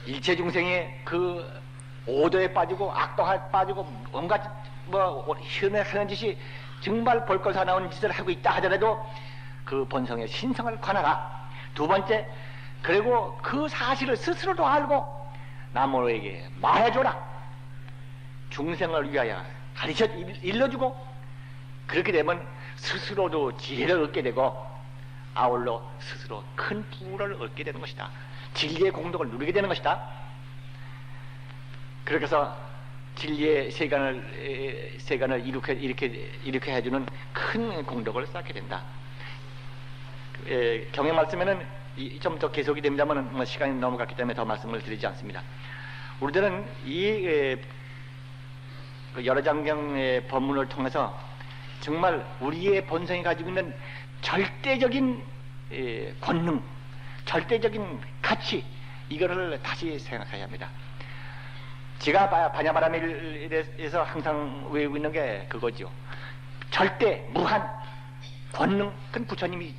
일체 중생의 그 오도에 빠지고 악도에 빠지고 온갖 하는 짓이 정말 볼 것 사나운 짓을 하고 있다 하더라도 그 본성의 신성을 관하라. 두 번째, 그리고 그 사실을 스스로도 알고 남으로에게 말해줘라. 중생을 위하여 가르쳐 일러주고 그렇게 되면 스스로도 지혜를 얻게 되고 아울러 스스로 큰 부를 얻게 되는 것이다. 진리의 공덕을 누리게 되는 것이다. 그렇게 해서 진리의 세간을 이렇게 해주는 큰 공덕을 쌓게 된다. 경의 말씀에는 좀 더 계속이 됩니다만 시간이 넘어갔기 때문에 더 말씀을 드리지 않습니다. 우리들은 이 여러 장경의 법문을 통해서 정말 우리의 본성이 가지고 있는 절대적인 권능, 절대적인 가치, 이거를 다시 생각해야 합니다. 제가 반야바라밀에서 항상 외우고 있는 게 그거죠. 절대, 무한, 권능, 그건 부처님이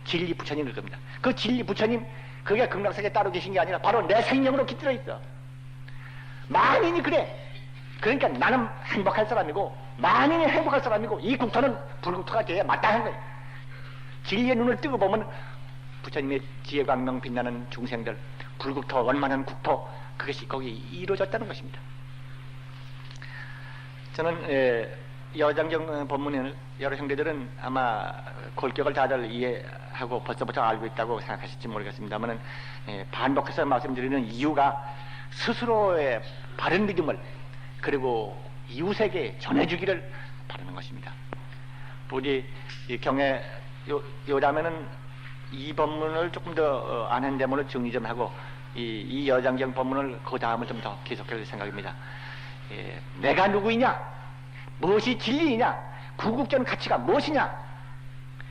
진리 부처님일 겁니다. 그 진리 부처님, 그게 극락세계에 따로 계신 게 아니라 바로 내 생명으로 깃들어 있어. 만인이 그래. 그러니까 나는 행복할 사람이고 만인이 행복할 사람이고 이 국토는 불국토가 돼야 마땅한 거예요. 진리의 눈을 뜨고 보면 부처님의 지혜광명 빛나는 중생들, 불국토, 원만한 국토, 그것이 거기 이루어졌다는 것입니다. 저는 여장경 법문을 여러 형제들은 아마 골격을 다들 이해하고 벌써부터 알고 있다고 생각하실지 모르겠습니다만 반복해서 말씀드리는 이유가 스스로의 바른 믿음을 그리고 이웃에게 전해주기를 바라는 것입니다. 우리 이 경에 요라면은 이 법문을 조금 더 아는 데문을 정리 좀 하고 이 여장경 법문을 그 다음을 좀 더 계속할 생각입니다. 내가 누구이냐? 무엇이 진리이냐? 구국전 가치가 무엇이냐?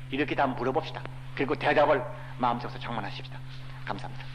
이렇게 다 물어봅시다. 그리고 대답을 마음속에서 장만하십시다. 감사합니다.